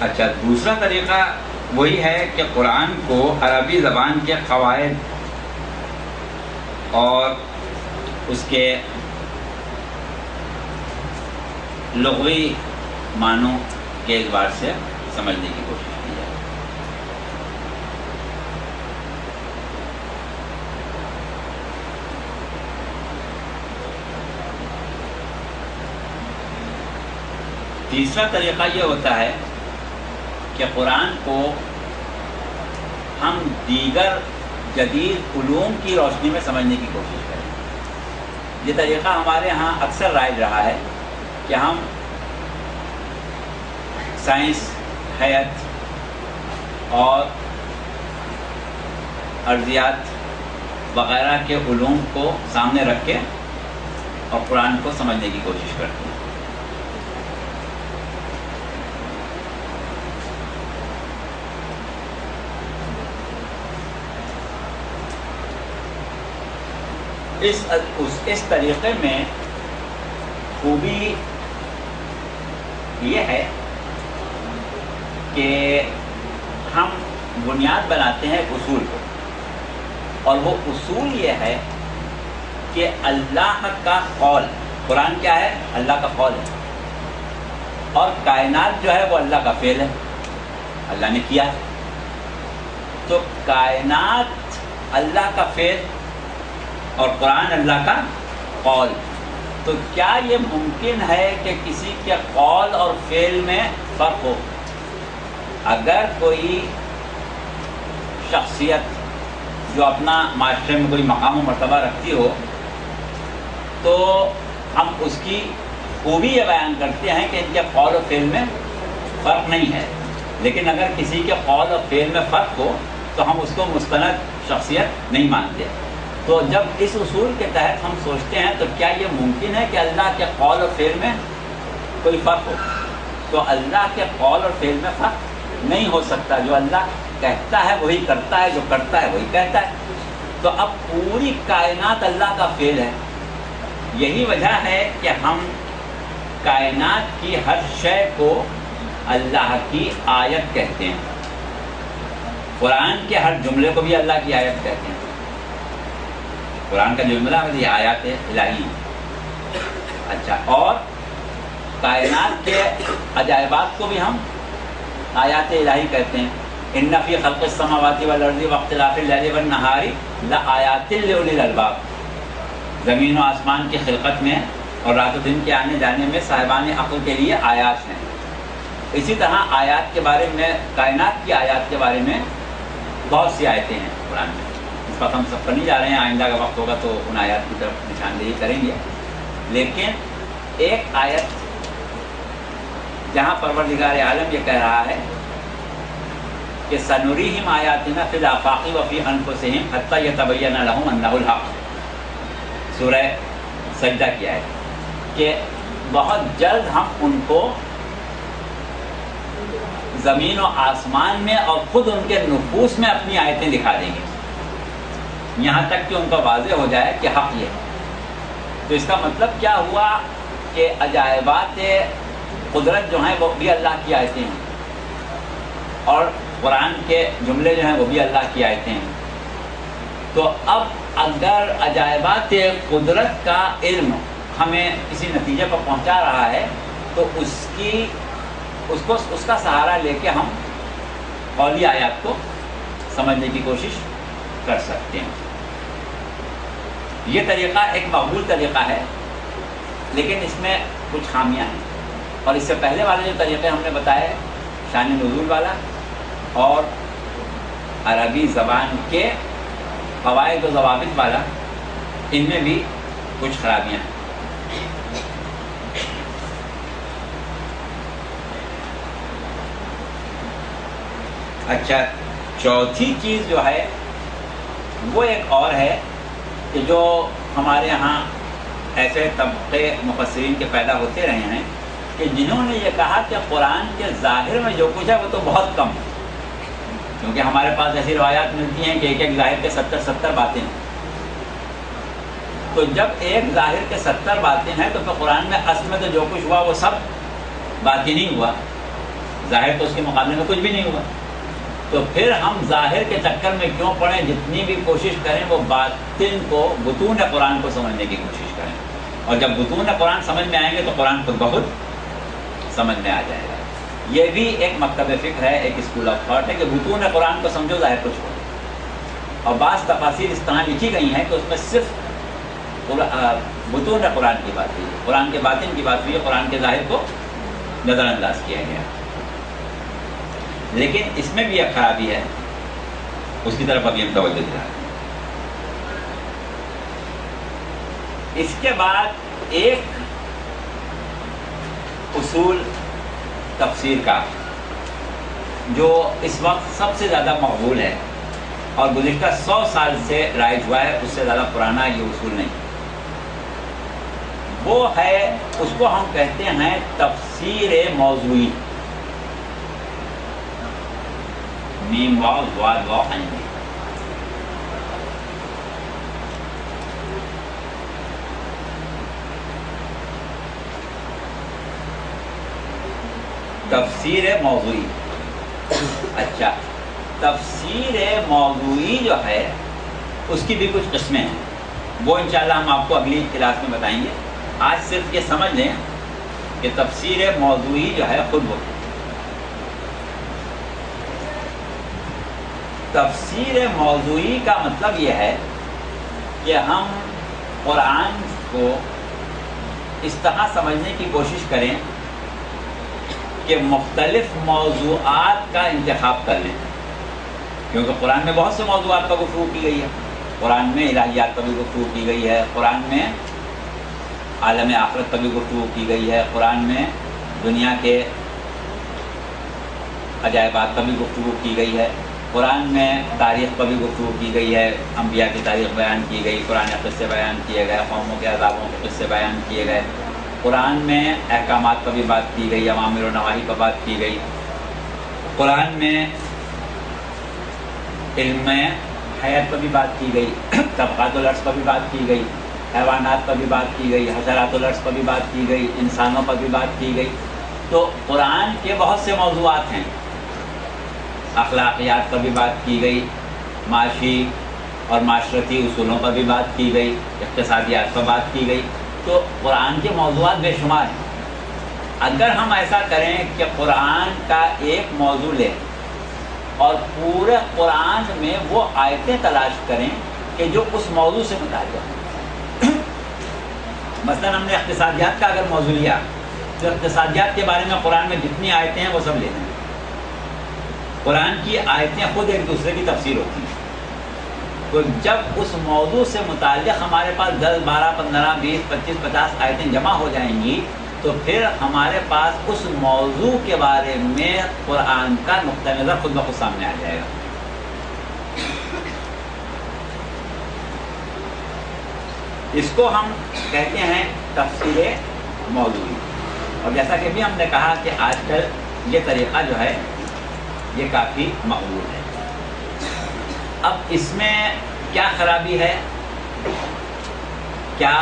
اچھا، دوسرا طریقہ وہی ہے کہ قرآن کو عربی زبان کے قواعد اور اس کے لغوی معنوں کے اعتبار سے سمجھنے کی کوشش کی جائے۔ تیسرا طریقہ یہ ہوتا ہے کہ قرآن کو ہم دیگر جدید علوم کی روشنی میں سمجھنے کی کوشش کریں۔ یہ طریقہ ہمارے ہاں اکثر رائج رہا ہے کہ ہم سائنس، حیات اور ارضیات وغیرہ کے علوم کو سامنے رکھ کے اور قرآن کو سمجھنے کی کوشش کرتے ہیں۔ اس طریقے میں خوبی یہ ہے کہ ہم بنیاد بناتے ہیں ایک اصول کو، اور وہ اصول یہ ہے کہ اللہ کا قول، قرآن کیا ہے، اللہ کا قول ہے، اور کائنات جو ہے وہ اللہ کا فعل ہے، اللہ نے کیا۔ تو کائنات اللہ کا فعل اور قرآن اللہ کا قول، تو کیا یہ ممکن ہے کہ کسی کے قول اور فعل میں فرق ہو؟ اگر کوئی شخصیت جو اپنا معاشرے میں کوئی مقام و مرتبہ رکھتی ہو تو ہم اس کی خوبی یہ بیان کرتے ہیں کہ ان کے قول و فعل میں فرق نہیں ہے، لیکن اگر کسی کے قول و فعل میں فرق ہو تو ہم اس کو مستند شخصیت نہیں مانتے۔ تو جب اس اصول کے تحت ہم سوچتے ہیں تو کیا یہ ممکن ہے کہ اللہ کے قول اور فعل میں کوئی فرق ہو؟ تو اللہ کے قول اور فعل میں فرق نہیں ہو سکتا، جو اللہ کہتا ہے وہی کرتا ہے، جو کرتا ہے وہی کہتا ہے۔ تو اب پوری کائنات اللہ کا فعل ہے، یہی وجہ ہے کہ ہم کائنات کی ہر شے کو اللہ کی آیت کہتے ہیں، قرآن کے ہر جملے کو بھی اللہ کی آیت کہتے ہیں۔ قرآن کا جملہ یہ آیات الہی۔ اچھا، اور کائنات کے عجائبات کو بھی ہم آیات الہی کہتے ہیں۔ ان فی خلق السماوات والارض واختلاف اللیل والنہار لآیات لأولی الالباب، زمین و آسمان کی خلقت میں اور رات و دن کے آنے جانے میں صاحبان عقل کے لیے آیات ہیں۔ اسی طرح آیات کے بارے میں، کائنات کی آیات کے بارے میں بہت سی آیتیں ہیں قرآن میں۔ اس وقت ہم سب پڑھنے جا رہے ہیں، آئندہ کا وقت ہوگا تو ان آیات کی طرف نشاندہی کریں گے، لیکن ایک آیت جہاں پروردگار عالم یہ کہہ رہا ہے کہ سنریہم آیاتنا فی الآفاق وفی انفسہم حتی یتبین لہم انہ الحق، سورہ سجدہ کی آیت، کہ بہت جلد ہم ان کو زمین و آسمان میں اور خود ان کے نفوس میں اپنی آیتیں دکھا دیں گے، یہاں تک کہ ان کو واضح ہو جائے کہ حق یہ ہے۔ تو اس کا مطلب کیا ہوا کہ عجائبات قدرت جو ہیں وہ بھی اللہ کی آیتیں ہیں، اور قرآن کے جملے جو ہیں وہ بھی اللہ کی آیتیں ہیں۔ تو اب اگر عجائبات قدرت کا علم ہمیں کسی نتیجے پر پہنچا رہا ہے تو اس کا سہارا لے کے ہم قولی آیات کو سمجھنے کی کوشش کر سکتے ہیں. یہ طریقہ ایک مقبول طریقہ ہے، لیکن اس میں کچھ خامیاں ہیں. اور اس سے پہلے والے جو طریقے ہم نے بتائے، شان نزول والا اور عربی زبان کے قواعد و ضوابط والا، ان میں بھی کچھ خرابیاں ہیں. اچھا، چوتھی چیز جو ہے وہ ایک اور ہے کہ جو ہمارے ہاں ایسے طبقے مفسرین کے پیدا ہوتے رہے ہیں کہ جنہوں نے یہ کہا کہ قرآن کے ظاہر میں جو کچھ ہے وہ تو بہت کم ہے، کیونکہ ہمارے پاس ایسی روایات ملتی ہیں کہ ایک ایک ظاہر کے 70 باتیں ہیں. تو جب ایک ظاہر کے 70 باتیں ہیں تو پھر قرآن میں اصل میں تو جو کچھ ہوا وہ سب باطنی نہیں ہوا، ظاہر تو اس کے مقابلے میں کچھ بھی نہیں ہوا. تو پھر ہم ظاہر کے چکر میں کیوں پڑیں؟ جتنی بھی کوشش کریں وہ باطن کو، بطون قرآن کو سمجھنے کی کوشش کریں. اور جب بطون قرآن سمجھ میں آئیں گے تو قرآن خود بخود سمجھ میں آ جائے گا. یہ بھی ایک مکتب فکر ہے، ایک اسکول آف تھاٹ ہے کہ بطون قرآن کو سمجھو، ظاہر کو چھوڑو. اور بعض تفاسیر اس طرح لکھی گئی ہیں کہ اس میں صرف بطون قرآن کی بات ہوئی ہے، قرآن کے باطن کی بات ہوئی ہے، قرآن کے ظاہر کو نظر انداز کیا گیا. لیکن اس میں بھی ایک خرابی ہے، اس کی طرف ابھی ہم توجہ دلا رہے ہیں. اس کے بعد ایک اصول تفسیر کا جو اس وقت سب سے زیادہ مقبول ہے اور گزشتہ 100 سال سے رائج ہوا ہے، اس سے زیادہ پرانا یہ اصول نہیں، وہ ہے، اس کو ہم کہتے ہیں تفسیر موضوعی. میم واو زواد واو عین. تفسیر موضوعی. اچھا، تفسیر موضوعی جو ہے اس کی بھی کچھ قسمیں ہیں، وہ انشاءاللہ ہم آپ کو اگلی کلاس میں بتائیں گے. آج صرف یہ سمجھ لیں کہ تفسیر موضوعی جو ہے خود وہ تفسیر موضوعی کا مطلب یہ ہے کہ ہم قرآن کو اس طرح سمجھنے کی کوشش کریں کہ مختلف موضوعات کا انتخاب کر لیں، کیونکہ قرآن میں بہت سے موضوعات پر گفتگو کی گئی ہے. قرآن میں الہیات پر بھی گفتگو کی گئی ہے، قرآن میں عالم آخرت پر بھی گفتگو کی گئی ہے، قرآن میں دنیا کے عجائبات پر بھی گفتگو کی گئی ہے، قرآن میں تاریخ پر بھی گفتگو کی گئی ہے، انبیاء کی تاریخ بیان کی گئی، قرآن قصے بیان کیے گئے، قوموں کے عذابوں کے قصے بیان کیے گئے، قرآن میں احکامات پر بھی بات کی گئی، اوامر و نواہی پر بات کی گئی، قرآن میں علم حیات پر بھی بات کی گئی، طبقات الارض پر بھی بات کی گئی، حیوانات پر بھی بات کی گئی، حشرات الارض پر بھی بات کی گئی، انسانوں پر بھی بات کی گئی. تو قرآن کے بہت سے موضوعات ہیں. اخلاقیات پر بھی بات کی گئی، معاشی اور معاشرتی اصولوں پر بھی بات کی گئی، اقتصادیات پر بات کی گئی. تو قرآن کے موضوعات بے شمار ہیں. اگر ہم ایسا کریں کہ قرآن کا ایک موضوع لیں اور پورے قرآن میں وہ آیتیں تلاش کریں کہ جو اس موضوع سے متعلق ہیں. مثلا ہم نے اقتصادیات کا اگر موضوع لیا تو اقتصادیات کے بارے میں قرآن میں جتنی آیتیں ہیں وہ سب لے لیں. قرآن کی آیتیں خود ایک دوسرے کی تفسیر ہوتی ہیں. تو جب اس موضوع سے متعلق ہمارے پاس 10 12 15 20 25 50 آیتیں جمع ہو جائیں گی تو پھر ہمارے پاس اس موضوع کے بارے میں قرآن کا نقطہ نظر خود بخود سامنے آ جائے گا. اس کو ہم کہتے ہیں تفسیر موضوعی. اور جیسا کہ بھی ہم نے کہا کہ آج کل یہ طریقہ جو ہے یہ کافی مقبول ہے. اب اس میں کیا خرابی ہے، کیا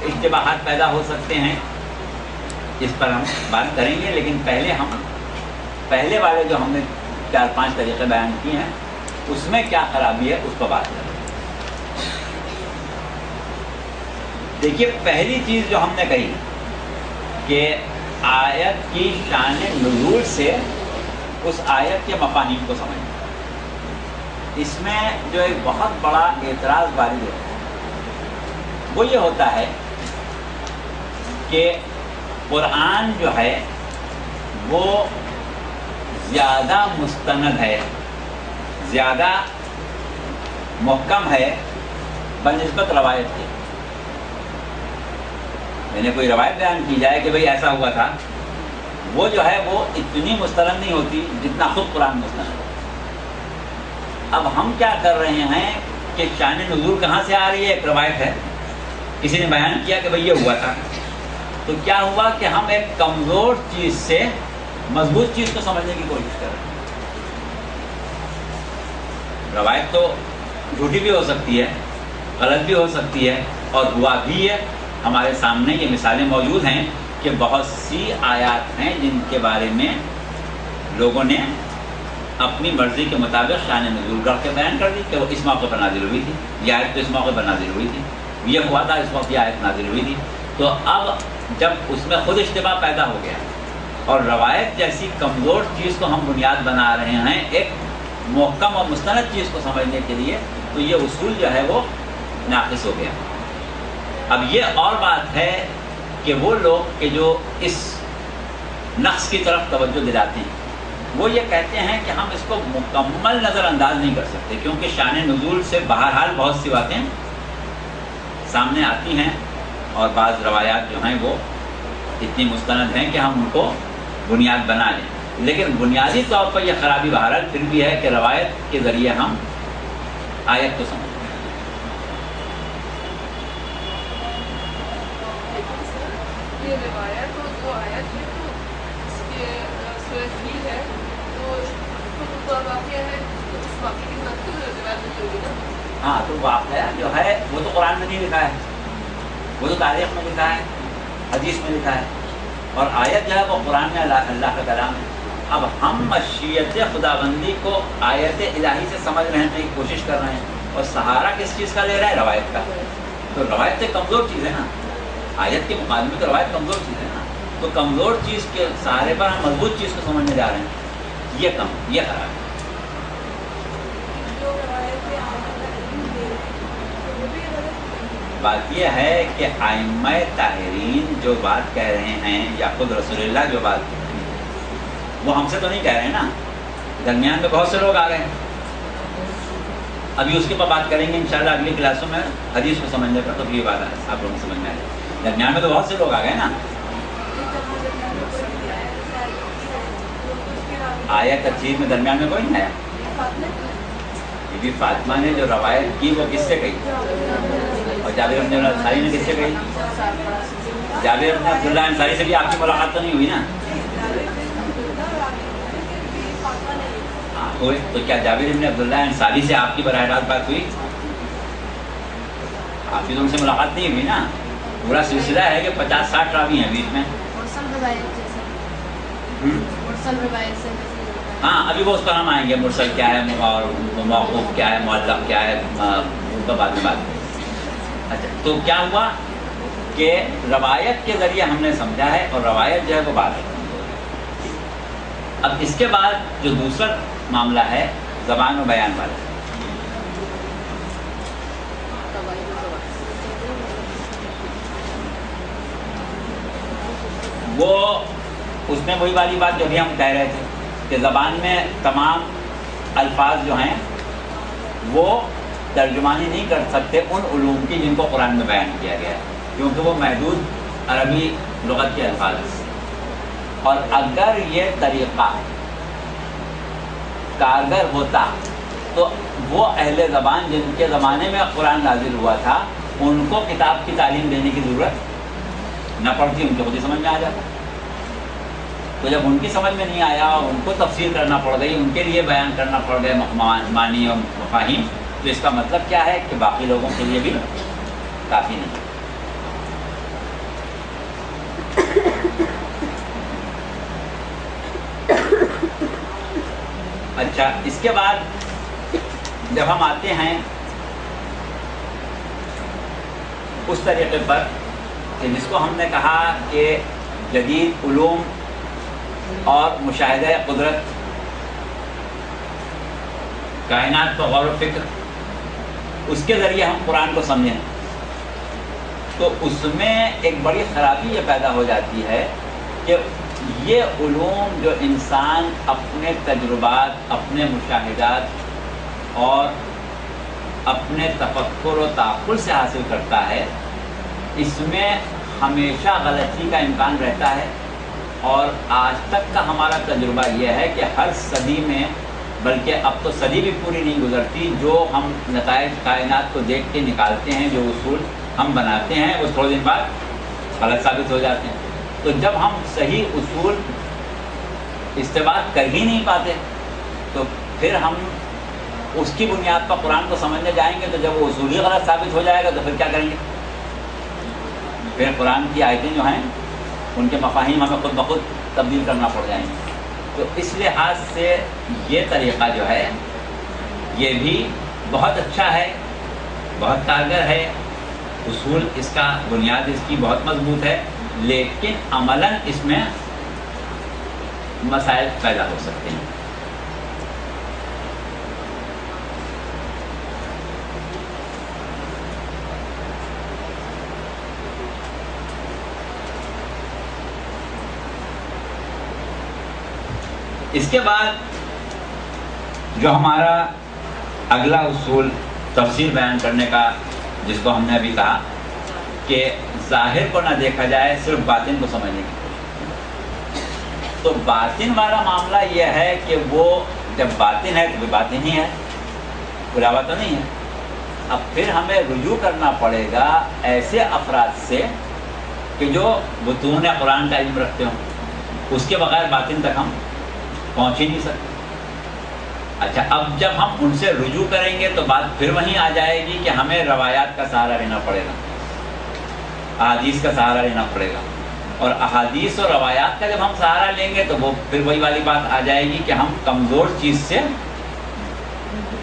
اشتباہات پیدا ہو سکتے ہیں، اس پر ہم بات کریں گے. لیکن پہلے والے جو ہم نے 4 5 طریقے بیان کیے ہیں اس میں کیا خرابی ہے اس پر بات کریں گے. دیکھیے پہلی چیز جو ہم نے کہی کہ آیت کی شان نزول سے اس آیت کے مفاہیم کو سمجھنا، اس میں جو ایک بہت بڑا اعتراض وارد ہوتا ہے وہ یہ ہوتا ہے کہ قرآن جو ہے وہ زیادہ مستند ہے، زیادہ محکم ہے بنسبت روایت کے۔ میں نے کوئی روایت بیان کی جائے کہ بھئی ایسا ہوا تھا، وہ جو ہے وہ اتنی مستند نہیں ہوتی جتنا خود قرآن مستند ہے۔ اب ہم کیا کر رہے ہیں کہ شان نزول کہاں سے آ رہی ہے؟ ایک روایت ہے، کسی نے بیان کیا کہ بھئی یہ ہوا تھا، تو کیا ہوا کہ ہم ایک کمزور چیز سے مضبوط چیز کو سمجھنے کی کوشش کر رہے ہیں۔ روایت تو جھوٹی بھی ہو سکتی ہے، غلط بھی ہو سکتی ہے، اور ہوا بھی ہے۔ ہمارے سامنے یہ مثالیں موجود ہیں کہ بہت سی آیات ہیں جن کے بارے میں لوگوں نے اپنی مرضی کے مطابق شان نزول کر کے بیان کر دی کہ وہ اس موقع پر نازل ہوئی تھی، یہ آیت تو اس موقع پر نازل ہوئی تھی، یہ ہوا تھا اس وقت یہ آیت نازل ہوئی تھی۔ تو اب جب اس میں خود اشتباہ پیدا ہو گیا اور روایت جیسی کمزور چیز کو ہم بنیاد بنا رہے ہیں ایک محکم اور مستند چیز کو سمجھنے کے لیے، تو یہ اصول جو ہے وہ ناقص ہو گیا۔ اب یہ اور بات ہے کہ وہ لوگ کہ جو اس نقص کی طرف توجہ دلاتے ہیں وہ یہ کہتے ہیں کہ ہم اس کو مکمل نظر انداز نہیں کر سکتے، کیونکہ شان نزول سے بہرحال بہت سی باتیں سامنے آتی ہیں، اور بعض روایات جو ہیں وہ اتنی مستند ہیں کہ ہم ان کو بنیاد بنا لیں، لیکن بنیادی طور پر یہ خرابی بہرحال پھر بھی ہے کہ روایت کے ذریعے ہم آیت کو سمجھیں۔ یہ روایت اور جو آیت ہے تو اس کے سورہ فیل ہے تو خود واقعہ ہے، تو اس واقعے کی مدد تو روایت میں ہوگی نا۔ ہاں، تو واقعہ جو ہے وہ تو قرآن میں نہیں لکھا ہے، وہ تو تاریخ میں لکھا ہے، حدیث میں لکھا ہے، اور آیت جو ہے وہ قرآن میں اللہ کا کلام ہے۔ اب ہم مشیت خداوندی کو آیت الہی سے سمجھنے کی کوشش کر رہے ہیں، اور سہارا کس چیز کا لے رہا ہے؟ روایت کا۔ تو روایت سے کمزور چیز ہے نا، آیت کے مقابلے میں تو روایت کمزور چیز ہے نا، تو کمزور چیز کے سہارے پر ہم مضبوط چیز کو سمجھنے جا رہے ہیں، یہ خراب ہے۔ بات یہ ہے کہ ائمہ طاہرین جو بات کہہ رہے ہیں یا خود رسول اللہ جو بات کہہ رہے ہیں وہ ہم سے تو نہیں کہہ رہے ہیں نا، درمیان میں بہت سے لوگ آ گئے ہیں۔ ابھی اس کے اوپر بات کریں گے انشاءاللہ اگلی کلاسوں میں حدیث کو سمجھنے پر، تو یہ بات ہے آپ لوگوں کو سمجھ میں آئے گی۔ درمیان میں تو بہت سے لوگ آ گئے نا۔ آیا تفسیر میں درمیان میں کوئی نہیں آیا، بی بی فاطمہ نے جو روایت کی وہ کس سے کہی؟ اور جابر بن عبداللہ انصاری نے کس سے کہی؟ جابر بن عبداللہ انصاری سے بھی آپ کی ملاقات تو نہیں ہوئی نا؟ ہاں ہوئی، تو کیا جابر بن عبداللہ انصاری سے آپ کی براہ راست بات ہوئی؟ آپ کی تو ان سے ملاقات نہیں ہوئی نا۔ پورا سلسلہ ہے کہ 50-60 راوی ہیں بیچ میں۔ ہاں ابھی وہ اس پر ہم آئیں گے، مرسل کیا ہے اور موقوف کیا ہے، معلق کیا ہے، ان کا بعد میں بات کریں۔ اچھا، تو کیا ہوا کہ روایت کے ذریعے ہم نے سمجھا ہے، اور روایت جو ہے وہ بات ہے۔ اب اس کے بعد جو دوسرا معاملہ ہے زبان و بیان والا، وہ اس میں وہی والی بات جو بھی ہم کہہ رہے تھے کہ زبان میں تمام الفاظ جو ہیں وہ ترجمانی نہیں کر سکتے ان علوم کی جن کو قرآن میں بیان کیا گیا ہے، کیونکہ وہ محدود عربی لغت کے الفاظ ہیں۔ اور اگر یہ طریقہ کارگر ہوتا تو وہ اہل زبان جن کے زمانے میں قرآن نازل ہوا تھا ان کو کتاب کی تعلیم دینے کی ضرورت نہ پڑتی، ان کو خود ہی سمجھ میں آ جاتا۔ تو جب ان کی سمجھ میں نہیں آیا، ان کو تفسیر کرنا پڑ گئی، ان کے لیے بیان کرنا پڑ گئے معنی اور مفاہیم، تو اس کا مطلب کیا ہے کہ باقی لوگوں کے لیے بھی کافی نہیں۔ اچھا، اس کے بعد جب ہم آتے ہیں اس طریقے پر کہ جس کو ہم نے کہا کہ جدید علوم اور مشاہدہ قدرت، کائنات پر غور و فکر، اس کے ذریعے ہم قرآن کو سمجھیں، تو اس میں ایک بڑی خرابی یہ پیدا ہو جاتی ہے کہ یہ علوم جو انسان اپنے تجربات، اپنے مشاہدات اور اپنے تفکر و تعقل سے حاصل کرتا ہے، اس میں ہمیشہ غلطی کا امکان رہتا ہے. اور آج تک کا ہمارا تجربہ یہ ہے کہ ہر صدی میں، بلکہ اب تو صدی بھی پوری نہیں گزرتی، جو ہم نتائج کائنات کو دیکھ کے نکالتے ہیں، جو اصول ہم بناتے ہیں، وہ تھوڑے دن بعد غلط ثابت ہو جاتے ہیں. تو جب ہم صحیح اصول استنباط کر ہی نہیں پاتے تو پھر ہم اس کی بنیاد پر قرآن کو سمجھنے جائیں گے، تو جب وہ اصول ہی غلط ثابت ہو جائے گا تو پھر کیا کریں گے؟ پھر قرآن کی آیتیں جو ہیں ان کے مفاہیم ہمیں خود بخود تبدیل کرنا پڑ جائیں گے. تو اس لحاظ سے یہ طریقہ جو ہے یہ بھی بہت اچھا ہے، بہت کارگر ہے، اصول اس کا، بنیاد اس کی بہت مضبوط ہے، لیکن عملاً اس میں مسائل پیدا ہو سکتے ہیں. اس کے بعد جو ہمارا اگلا اصول تفسیر بیان کرنے کا، جس کو ہم نے ابھی کہا کہ ظاہر کو نہ دیکھا جائے، صرف باطن کو سمجھنے کی کوشش. تو باطن والا معاملہ یہ ہے کہ وہ جب باطن ہے تو وہ باطن ہی ہے، علاوہ تو نہیں ہے. اب پھر ہمیں رجوع کرنا پڑے گا ایسے افراد سے کہ جو بطون قرآن کا علم رکھتے ہوں، اس کے بغیر باطن تک ہم پہنچ ہی نہیں سکتے. اچھا، اب جب ہم ان سے رجوع کریں گے تو بات پھر وہیں آ جائے گی کہ ہمیں روایات کا سہارا لینا پڑے گا، احادیث کا سہارا لینا پڑے گا. اور احادیث اور روایات کا جب ہم سہارا لیں گے تو وہ پھر وہی والی بات آ جائے گی کہ ہم کمزور چیز سے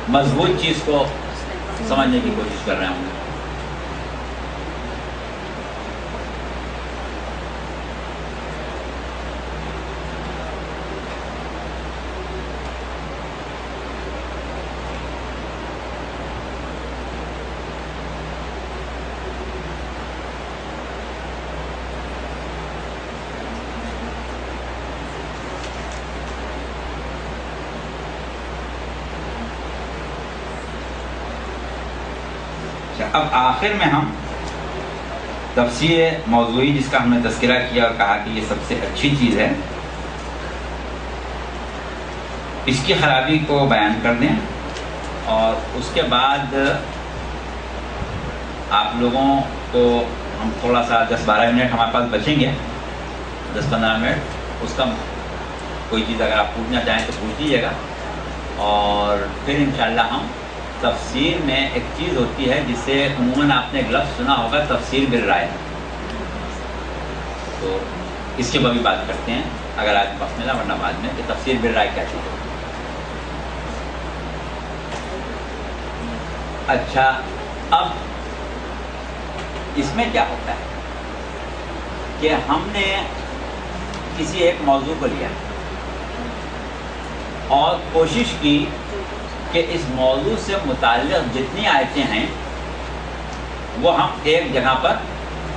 مضبوط چیز کو سمجھنے کی کوشش کر رہے ہوں گے. اب آخر میں ہم تفسیر موضوعی، جس کا ہم نے تذکرہ کیا اور کہا کہ یہ سب سے اچھی چیز ہے، اس کی خرابی کو بیان کر دیں. اور اس کے بعد آپ لوگوں کو ہم تھوڑا سا 10-12 منٹ ہمارے پاس بچیں گے، 10-15 منٹ، اس کا کوئی چیز اگر آپ پوچھنا چاہیں تو پوچھ لیجیے گا. اور پھر انشاءاللہ ہم تفسیر میں ایک چیز ہوتی ہے جسے عموماً آپ نے ایک لفظ سنا ہوگا، تفسیر بالرائے. تو اس کے بعد بھی بات کرتے ہیں اگر آج وقت ملا، ورنہ بعد میں، کہ تفسیر بالرائے کیا چیز ہے. اچھا، اب اس میں کیا ہوتا ہے کہ ہم نے کسی ایک موضوع کو لیا اور کوشش کی کہ اس موضوع سے متعلق جتنی آیتیں ہیں وہ ہم ایک جگہ پر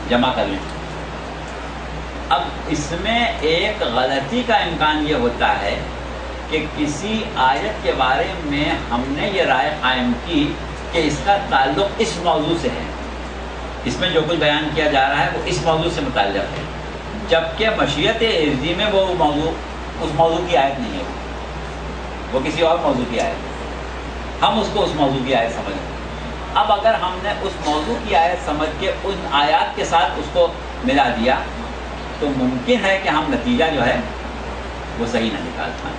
جمع کر لیں. اب اس میں ایک غلطی کا امکان یہ ہوتا ہے کہ کسی آیت کے بارے میں ہم نے یہ رائے قائم کی کہ اس کا تعلق اس موضوع سے ہے، اس میں جو کچھ بیان کیا جا رہا ہے وہ اس موضوع سے متعلق ہے، جبکہ مشیت عرضی میں وہ موضوع اس موضوع کی آیت نہیں ہے، وہ کسی اور موضوع کی آیت ہے. ہم اس کو اس موضوع کی آیت سمجھیں. اب اگر ہم نے اس موضوع کی آیت سمجھ کے ان آیات کے ساتھ اس کو ملا دیا تو ممکن ہے کہ ہم نتیجہ جو ہے وہ صحیح نہ نکال پائیں.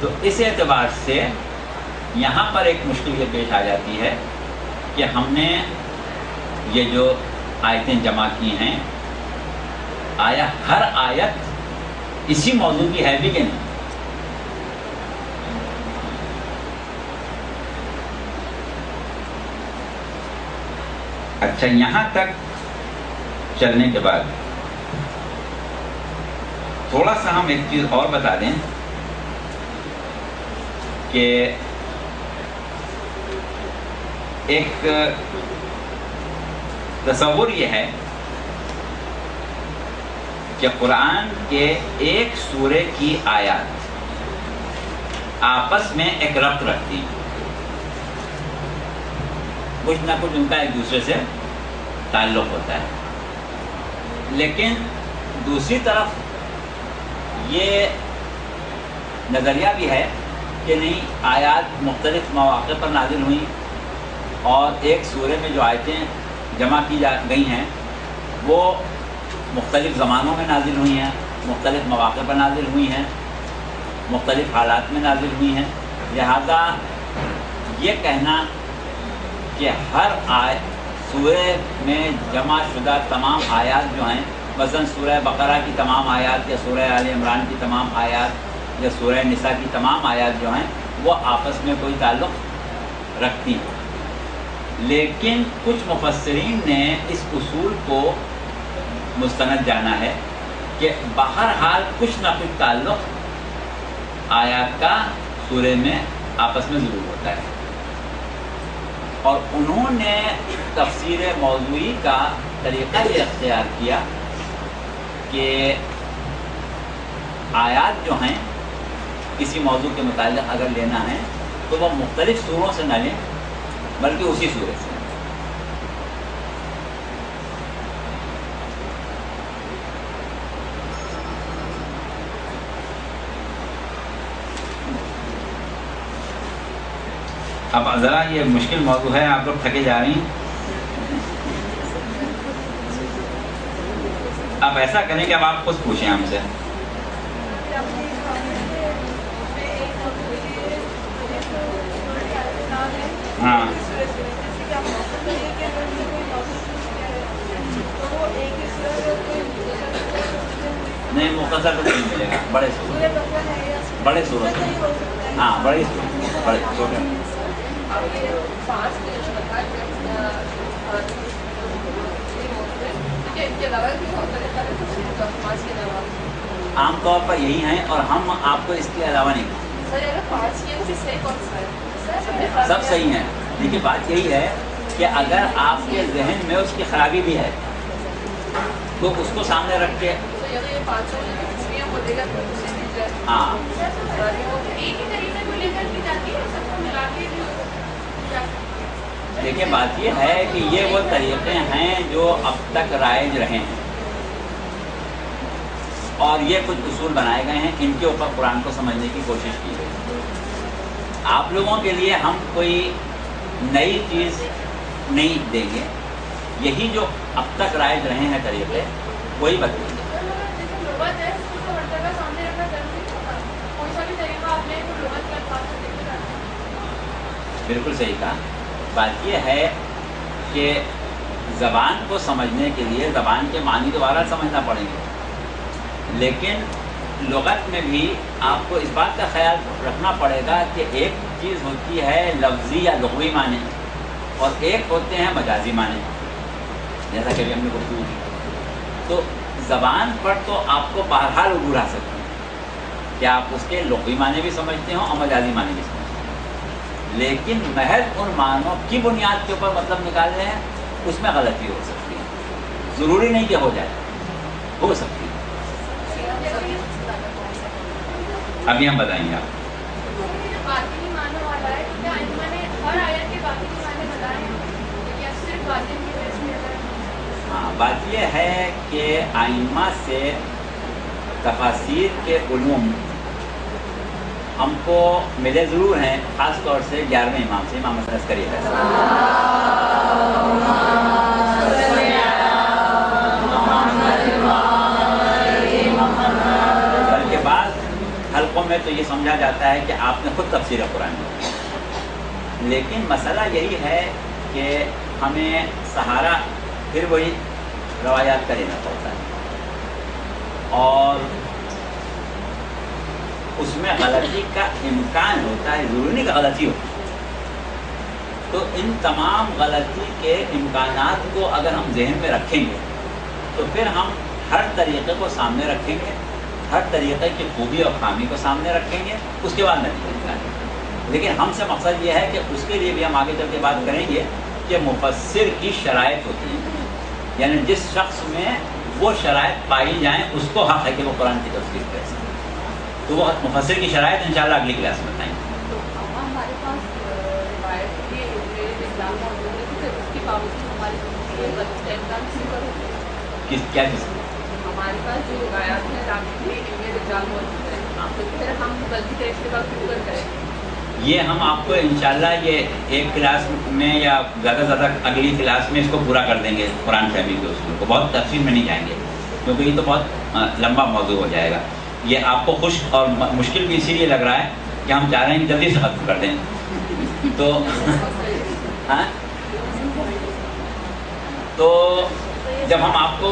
تو اس اعتبار سے یہاں پر ایک مشکل یہ پیش آ جاتی ہے کہ ہم نے یہ جو آیتیں جمع کی ہیں، آیا ہر آیت اسی موضوع کی ہے بھی کہ نہیں؟ اچھا، یہاں تک چلنے کے بعد تھوڑا سا ہم ایک چیز اور بتا دیں کہ ایک تصور یہ ہے کہ قرآن کے ایک سورے کی آیات آپس میں ایک ربط رکھتی ہیں، کچھ نہ کچھ ان کا ایک دوسرے سے تعلق ہوتا ہے. لیکن دوسری طرف یہ نظریہ بھی ہے کہ نہیں، آیات مختلف مواقع پر نازل ہوئیں اور ایک سورے میں جو آیتیں جمع کی گئی ہیں وہ مختلف زمانوں میں نازل ہوئی ہیں، مختلف مواقع پر نازل ہوئی ہیں، مختلف حالات میں نازل ہوئی ہیں. لہذا یہ کہنا کہ ہر سورے میں جمع شدہ تمام آیات جو ہیں، مثلا سورہ بقرہ کی تمام آیات یا سورہ آل عمران کی تمام آیات یا سورہ نساء کی تمام آیات جو ہیں وہ آپس میں کوئی تعلق رکھتی ہیں. لیکن کچھ مفسرین نے اس اصول کو مستند جانا ہے کہ بہرحال کچھ نہ کچھ تعلق آیات کا سورے میں آپس میں ضرور ہوتا ہے. اور انہوں نے تفسیر موضوعی کا طریقہ یہ اختیار کیا کہ آیات جو ہیں کسی موضوع کے متعلق اگر لینا ہے تو وہ مختلف سوروں سے نہ لیں بلکہ اسی سورے سے. اب ذرا یہ مشکل موضوع ہے، آپ لوگ تھکے جا رہی ہیں. اب ایسا کریں کہ اب آپ خود پوچھیں ہم سے. ہاں نہیں، مختصر تو نہیں ملے گا، بڑے صورت ہاں بڑے صورت بڑے چھوٹے. عام طور پر یہی ہیں اور ہم آپ کو اس کے علاوہ نہیں سب صحیح ہیں. لیکن بات یہی ہے کہ اگر آپ کے ذہن میں اس کی خرابی بھی ہے تو اس کو سامنے رکھ کے ہاں دیکھیے، بات یہ ہے کہ یہ وہ طریقے ہیں جو اب تک رائج رہے ہیں اور یہ کچھ اصول بنائے گئے ہیں، ان کے اوپر قرآن کو سمجھنے کی کوشش کی گئی. آپ لوگوں کے لیے ہم کوئی نئی چیز نہیں دیں گے، یہی جو اب تک رائج رہے ہیں طریقے وہی بتائیں گے. بالکل صحیح کہا. بات یہ ہے کہ زبان کو سمجھنے کے لیے زبان کے معنی دوبارہ سمجھنا پڑیں گے، لیکن لغت میں بھی آپ کو اس بات کا خیال رکھنا پڑے گا کہ ایک چیز ہوتی ہے لفظی یا لغوی معنی اور ایک ہوتے ہیں مجازی معنی، جیسا کہ ابھی ہم نے گفتگو کی. تو زبان پر تو آپ کو بہرحال عبور آ سکتی ہے کہ آپ اس کے لغوی معنی بھی سمجھتے ہوں اور مجازی معنی بھی سمجھتے ہیں، لیکن محض ان معنوں کی بنیاد کے اوپر مطلب نکالنے ہیں اس میں غلطی ہو سکتی ہے. ضروری نہیں کہ ہو جائے، ہو سکتی ہے. ابھی ہم بتائیں گے آپ. ہاں، بات یہ ہے کہ آئمہ سے تفاسیر کے علوم ہم کو ملے ضرور ہیں، خاص طور سے 11ویں امام سے، امام حسن عسکری ہے. بلکہ بعض حلقوں میں تو یہ سمجھا جاتا ہے کہ آپ نے خود تفسیر قرآن کی، لیکن مسئلہ یہی ہے کہ ہمیں سہارا پھر وہی روایات کا لینا پڑتا ہے اور اس میں غلطی کا امکان ہوتا ہے، ضروری نہیں کہ غلطی ہو. تو ان تمام غلطی کے امکانات کو اگر ہم ذہن میں رکھیں گے تو پھر ہم ہر طریقے کو سامنے رکھیں گے، ہر طریقے کی خوبی اور خامی کو سامنے رکھیں گے، اس کے بعد نتیجہ نکالیں گے۔ لیکن ہم سے مقصد یہ ہے کہ اس کے لیے بھی ہم آگے چل کے بات کریں گے کہ مفسر کی شرائط ہوتی ہیں، یعنی جس شخص میں وہ شرائط پائی جائیں اس کو حق ہے کہ وہ قرآن کی تفسیر کر سکے، تو وہ مفسر کی شرائط انشاءاللہ اگلی کلاس میں بتائیں گے۔ تو ہمارے پاس روایت کے اگزام موجود ہے کہ اس کے باوجود ہماری ایگزام شروع کرو کیا چیز؟ ہمارے پاس جو روایات ہیں اگزام موجود ہے تو پھر ہم غلطی کا اس کے بعد شروع کریں۔ یہ ہم آپ کو انشاءاللہ یہ ایک کلاس میں یا زیادہ سے زیادہ اگلی کلاس میں اس کو پورا کر دیں گے، قرآن فہمی کے اصول کو بہت تفصیل میں نہیں جائیں گے کیونکہ یہ تو بہت لمبا موضوع ہو جائے گا۔ یہ آپ کو خشک اور مشکل بھی اسی لیے لگ رہا ہے کہ ہم چاہ رہے ہیں کہ جلدی سے ختم کر دیں، تو ہاں تو جب ہم آپ کو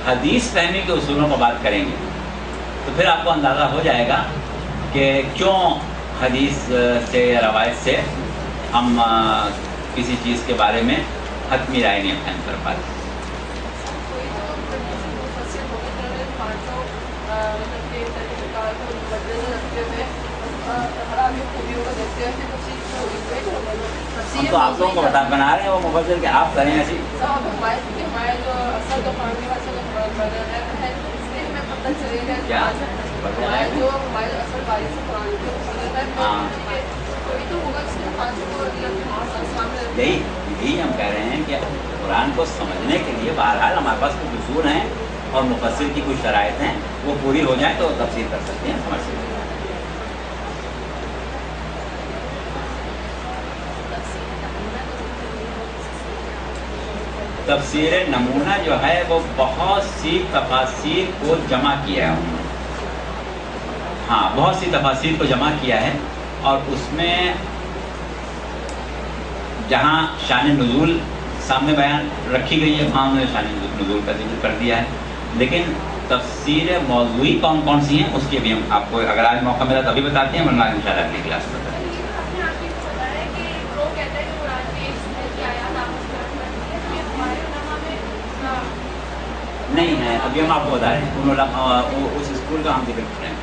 حدیث فہمی کے اصولوں پر بات کریں گے تو پھر آپ کو اندازہ ہو جائے گا کہ کیوں حدیث سے یا روایت سے ہم کسی چیز کے بارے میں حتمی رائے نہیں قائم کر پاتے۔ ہم تو آپ لوگوں کو بنا رہے ہیں وہ مفسر کہ آپ کریں ایسی کیا یہی ہم کہہ رہے ہیں کہ قرآن کو سمجھنے کے لیے بہرحال ہمارے پاس کچھ اصول ہیں اور مفسر کی کچھ شرائط ہیں، وہ پوری ہو جائیں تو تفسیر کر سکتے ہیں، سمجھ سکتے ہیں۔ تفسیر نمونہ جو ہے وہ بہت سی تفاسیر کو جمع کیا ہے انہوں نے، ہاں بہت سی تفاسیر کو جمع کیا ہے، اور اس میں جہاں شان نزول سامنے بیان رکھی گئی ہے وہاں انہوں نے شان نزول کا ذکر کر دیا ہے، لیکن تفسیر موضوعی کون کون سی ہیں اس کے بھی ہم آپ کو اگر آج موقع ملا تبھی بتاتے ہیں، ورنہ انشاءاللہ اگلی کلاس میں بتائیں گے۔ نہیں ہے، ابھی ہم آپ کو بتا رہے ہیں اس اسکول کا ہم ذکر کر رہے ہیں۔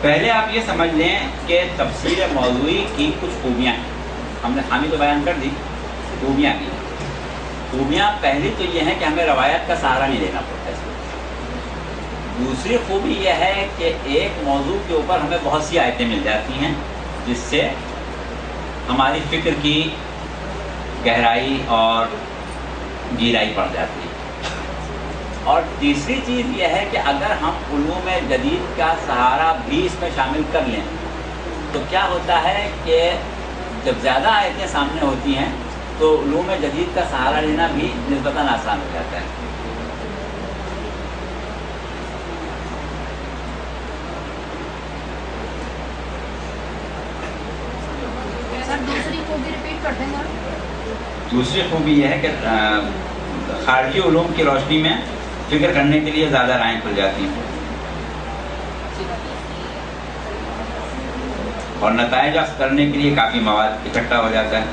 پہلے آپ یہ سمجھ لیں کہ تفسیر موضوعی کی کچھ خوبیاں ہیں، ہم نے خامی تو بیان کر دی، خوبیاں کی خوبیاں پہلی تو یہ ہے کہ ہمیں روایت کا سہارا نہیں لینا پڑتا اس میں۔ دوسری خوبی یہ ہے کہ ایک موضوع کے اوپر ہمیں بہت سی آیتیں مل جاتی ہیں جس سے ہماری فکر کی گہرائی اور گہرائی بڑھ جاتی ہے۔ اور تیسری چیز یہ ہے کہ اگر ہم علوم جدید کا سہارا بھی اس میں شامل کر لیں تو کیا ہوتا ہے کہ جب زیادہ آیتیں سامنے ہوتی ہیں تو علوم جدید کا سہارا لینا بھی نسبتاً آسان ہو جاتا ہے۔ دوسری خوبی ریپیٹ کر دیں گے۔ دوسری خوبی یہ ہے کہ خارجی علوم کی روشنی میں فکر کرنے کے لیے زیادہ رائیں کھل جاتی ہیں اور نتائج حاصل کرنے کے لیے کافی مواد اکٹھا ہو جاتا ہے۔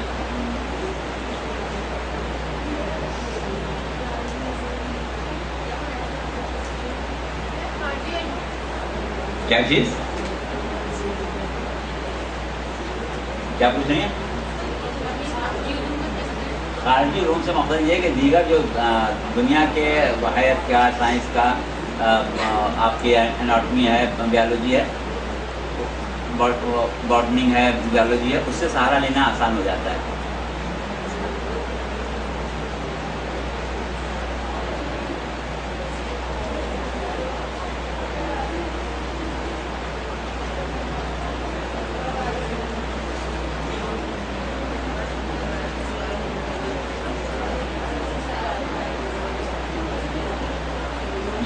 کیا چیز؟ کیا پوچھ رہی ہیں؟ خارجی علوم سے مقصد یہ ہے کہ دیگر جو دنیا کے حیات کا، سائنس کا، آپ کی اناٹمی ہے، بیالوجی ہے، باٹنی ہے، بیالوجی ہے، اس سے سہارا لینا آسان ہو جاتا ہے۔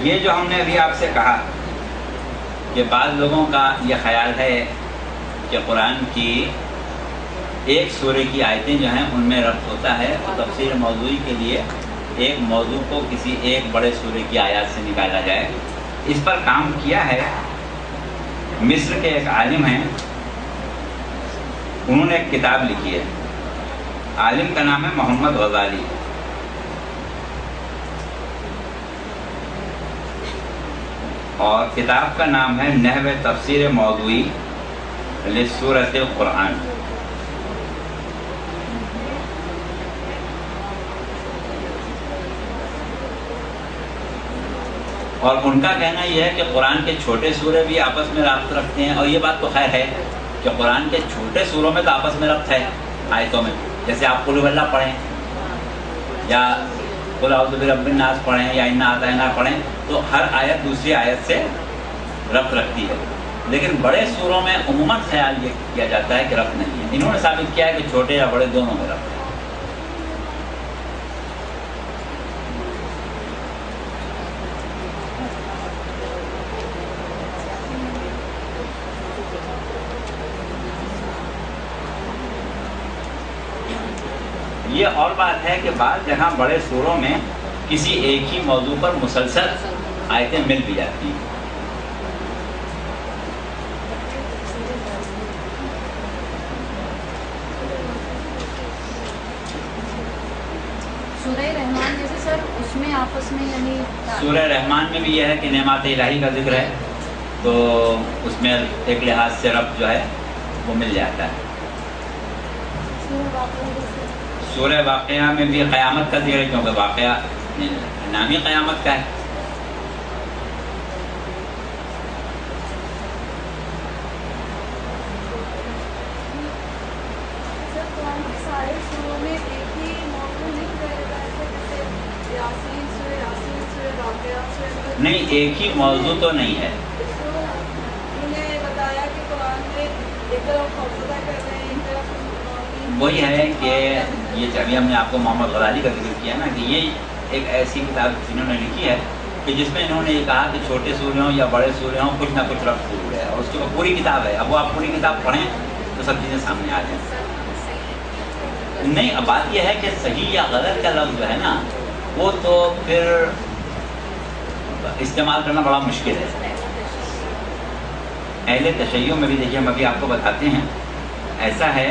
یہ جو ہم نے ابھی آپ سے کہا کہ بعض لوگوں کا یہ خیال ہے کہ قرآن کی ایک سورے کی آیتیں جو ہیں ان میں ربط ہوتا ہے، اور تفسیر موضوعی کے لیے ایک موضوع کو کسی ایک بڑے سورے کی آیات سے نکالا جائے، اس پر کام کیا ہے مصر کے ایک عالم ہیں، انہوں نے ایک کتاب لکھی ہے، عالم کا نام ہے محمد غزالی، اور کتاب کا نام ہے نحو تفسیر موضوعی لسورۃ القرآن۔ اور ان کا کہنا یہ ہے کہ قرآن کے چھوٹے سورے بھی آپس میں رابط رکھتے ہیں، اور یہ بات تو خیر ہے کہ قرآن کے چھوٹے سوروں میں تو آپس میں ربط ہے آیتوں میں، جیسے آپ قل هو اللہ پڑھیں یا قل اعوذ برب الناس پڑھیں یا انا اعطیناک پڑھیں، تو ہر آیت دوسری آیت سے ربط رکھتی ہے، لیکن بڑے سوروں میں عموماً خیال یہ کیا جاتا ہے کہ ربط نہیں ہے۔ انہوں نے ثابت کیا ہے کہ چھوٹے یا بڑے دونوں میں ربط ہے۔ یہ اور بات ہے کہ بعض جگہ بڑے سوروں میں کسی ایک ہی موضوع پر مسلسل آیتیں مل بھی جاتی ہیں۔ سورہ رحمان جیسے سر اس میں آپس میں یعنی سورہ رحمان میں بھی یہ ہے کہ نعمات الہی کا ذکر ہے، تو اس میں ایک لحاظ سے ربط جو ہے وہ مل جاتا ہے۔ سورہ واقعہ میں بھی قیامت کا ذکر ہے، کیونکہ واقعہ نام ہی قیامت کا ہے۔ نہیں، ایک ہی موضوع تو نہیں ہے۔ وہی ہے کہ یہ ابھی ہم نے آپ کو محمد غزالی کا ذکر کیا نا، کہ یہ ایک ایسی کتاب انہوں نے لکھی ہے کہ جس میں انہوں نے یہ کہا کہ چھوٹے سورے ہوں یا بڑے سورے ہوں کچھ نہ کچھ ربط ضرور ہے، اور اس کی پوری کتاب ہے۔ اب وہ آپ پوری کتاب پڑھیں تو سب چیزیں سامنے آ جائیں۔ نہیں، اب بات یہ ہے کہ صحیح یا غلط کا لفظ جو ہے نا، وہ تو پھر استعمال کرنا بڑا مشکل ہے۔ اہل تشیع میں بھی دیکھیے، ہم ابھی آپ کو بتاتے ہیں، ایسا ہے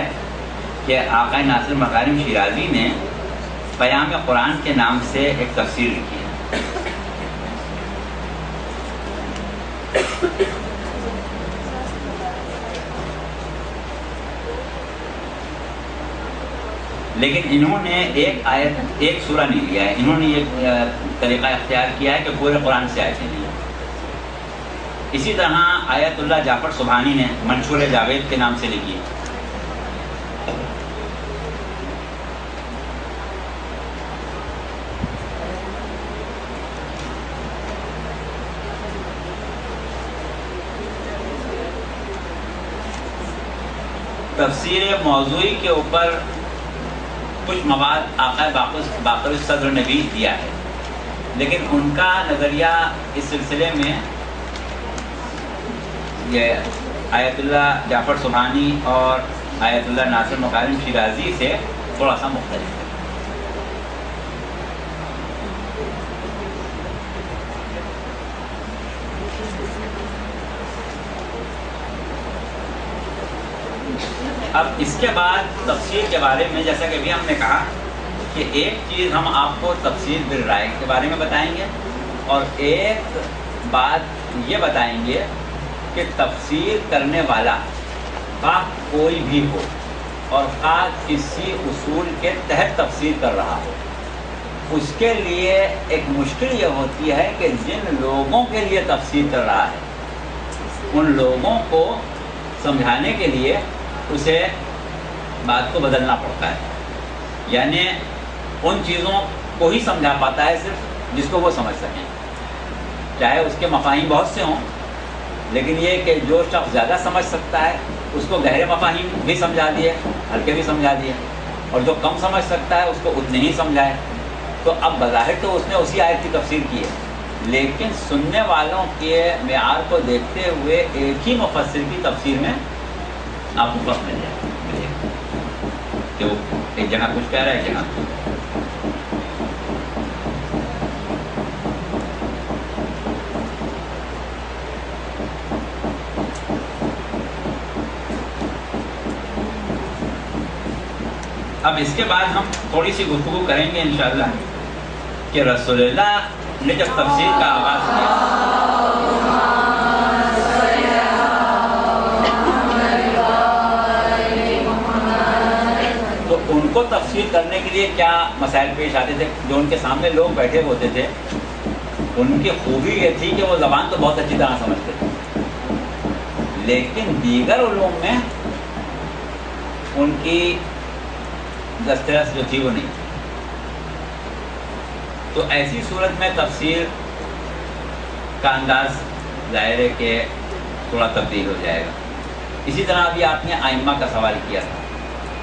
کہ آقا ناصر مکارم شیرازی نے پیام قرآن کے نام سے ایک تفسیر لکھی ہے۔ لیکن انہوں نے ایک سورہ نہیں لیا ہے، انہوں نے یہ طریقہ اختیار کیا ہے کہ پورے قرآن سے آیتیں لی ہیں۔ اسی طرح آیت اللہ جعفر سبحانی نے منشور جاوید کے نام سے لکھی ہے۔ تفسیر موضوعی کے اوپر کچھ مواد آقا باقر الصدر نے بھی دیا ہے، لیکن ان کا نظریہ اس سلسلے میں یہ آیت اللہ جعفر سبحانی اور آیت اللہ ناصر مکارم شیرازی سے تھوڑا سا مختلف ہے۔ اب اس کے بعد تفسیر کے بارے میں، جیسا کہ ابھی ہم نے کہا کہ ایک چیز ہم آپ کو تفسیر بالرائے کے بارے میں بتائیں گے، اور ایک بات یہ بتائیں گے کہ تفسیر کرنے والا خواہ کوئی بھی ہو اور خواہ کسی اصول کے تحت تفسیر کر رہا ہو، اس کے لیے ایک مشکل یہ ہوتی ہے کہ جن لوگوں کے لیے تفسیر کر رہا ہے ان لوگوں کو سمجھانے کے لیے اسے بات کو بدلنا پڑتا ہے، یعنی ان چیزوں کو ہی سمجھا پاتا ہے صرف جس کو وہ سمجھ سکیں، چاہے اس کے مفاہیم بہت سے ہوں، لیکن یہ کہ جو شخص زیادہ سمجھ سکتا ہے اس کو گہرے مفاہیم بھی سمجھا دیے، ہلکے بھی سمجھا دیے، اور جو کم سمجھ سکتا ہے اس کو اتنے ہی سمجھائے۔ تو اب بظاہر تو اس نے اسی آیت کی تفسیر کی ہے، لیکن سننے والوں کے معیار کو دیکھتے ہوئے ایک ہی مفسر کی تفسیر میں آپ کو فرق مل جائے گا کہ وہ ایک جگہ کچھ کہہ رہا ہے، ایک جگہ اب اس کے بعد ہم تھوڑی سی گفتگو کریں گے انشاءاللہ کہ رسول اللہ نے جب تفسیر کا آغاز کیا تو ان کو تفسیر کرنے کے لیے کیا مسائل پیش آتے تھے. جو ان کے سامنے لوگ بیٹھے ہوتے تھے ان کی خوبی یہ تھی کہ وہ زبان تو بہت اچھی طرح سمجھتے تھے، لیکن دیگر علوم میں ان کی دسترس جو تھی وہ نہیں تھی. تو ایسی صورت میں تفسیر کا انداز ظاہر ہے کہ تھوڑا تبدیل ہو جائے گا. اسی طرح ابھی آپ نے ائمہ کا سوال کیا تھا،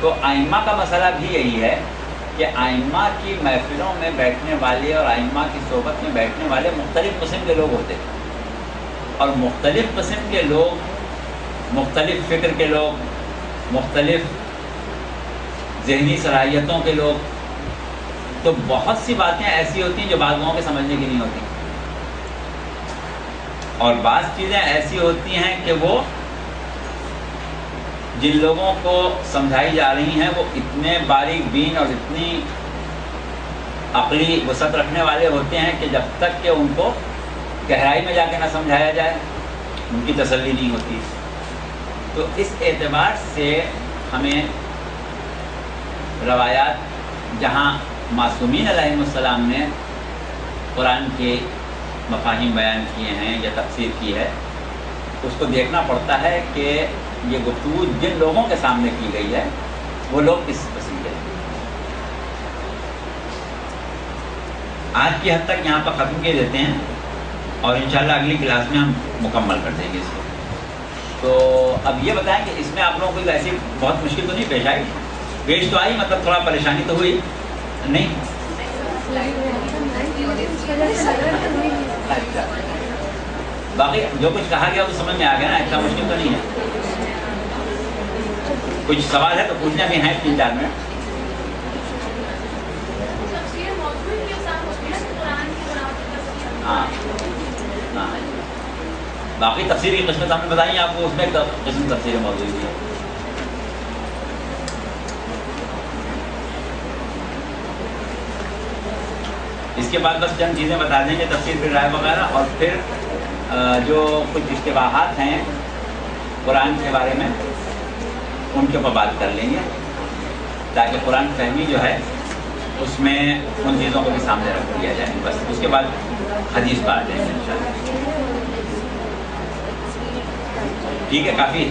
تو ائمہ کا مسئلہ بھی یہی ہے کہ ائمہ کی محفلوں میں بیٹھنے والے اور ائمہ کی صحبت میں بیٹھنے والے مختلف قسم کے لوگ ہوتے ہیں، اور مختلف قسم کے لوگ، مختلف فکر کے لوگ، مختلف ذہنی صلاحیتوں کے لوگ، تو بہت سی باتیں ایسی ہوتی ہیں جو بعض لوگوں کے سمجھنے کی نہیں ہوتی، اور بعض چیزیں ایسی ہوتی ہیں کہ وہ جن لوگوں کو سمجھائی جا رہی ہیں وہ اتنے باریک بین اور اتنی عقلی وسعت رکھنے والے ہوتے ہیں کہ جب تک کہ ان کو گہرائی میں جا کے نہ سمجھایا جائے ان کی تسلی نہیں ہوتی. تو اس اعتبار سے ہمیں روایات جہاں معصومین علیہم السلام نے قرآن کے مفاہیم بیان کیے ہیں یا تفسیر کی ہے، اس کو دیکھنا پڑتا ہے کہ یہ گفتگو جن لوگوں کے سامنے کی گئی ہے وہ لوگ کس قسم کے ہیں. آج کی حد تک یہاں پر ختم کیے دیتے ہیں اور انشاءاللہ اگلی کلاس میں ہم مکمل کر دیں گے اس کو. تو اب یہ بتائیں کہ اس میں آپ لوگوں کو ایسی بہت مشکل تو نہیں پیش آئی؟ پیش تو آئی، مطلب تھوڑا پریشانی تو ہوئی نہیں؟ اچھا، باقی جو کچھ کہا گیا وہ سمجھ میں آ گیا نا، اتنا مشکل تو نہیں ہے. کچھ سوال ہے تو پوچھنا بھی ہے 3-4 منٹ. ہاں ہاں، باقی تفسیر کی قسمت ہم نے بتائی آپ کو، اس میں قسم تفسیر موضوع بھی ہے. اس کے بعد بس چند چیزیں بتا دیں گے، تفسیر پھر رائے وغیرہ، اور پھر جو کچھ اشتباہات ہیں قرآن کے بارے میں ان کے اوپر بات کر لیں گے، تاکہ قرآن فہمی جو ہے اس میں ان چیزوں کو بھی سامنے رکھ دیا جائے. بس اس کے بعد حدیث پہ آ جائیں گے انشاءاللہ. ٹھیک ہے، کافی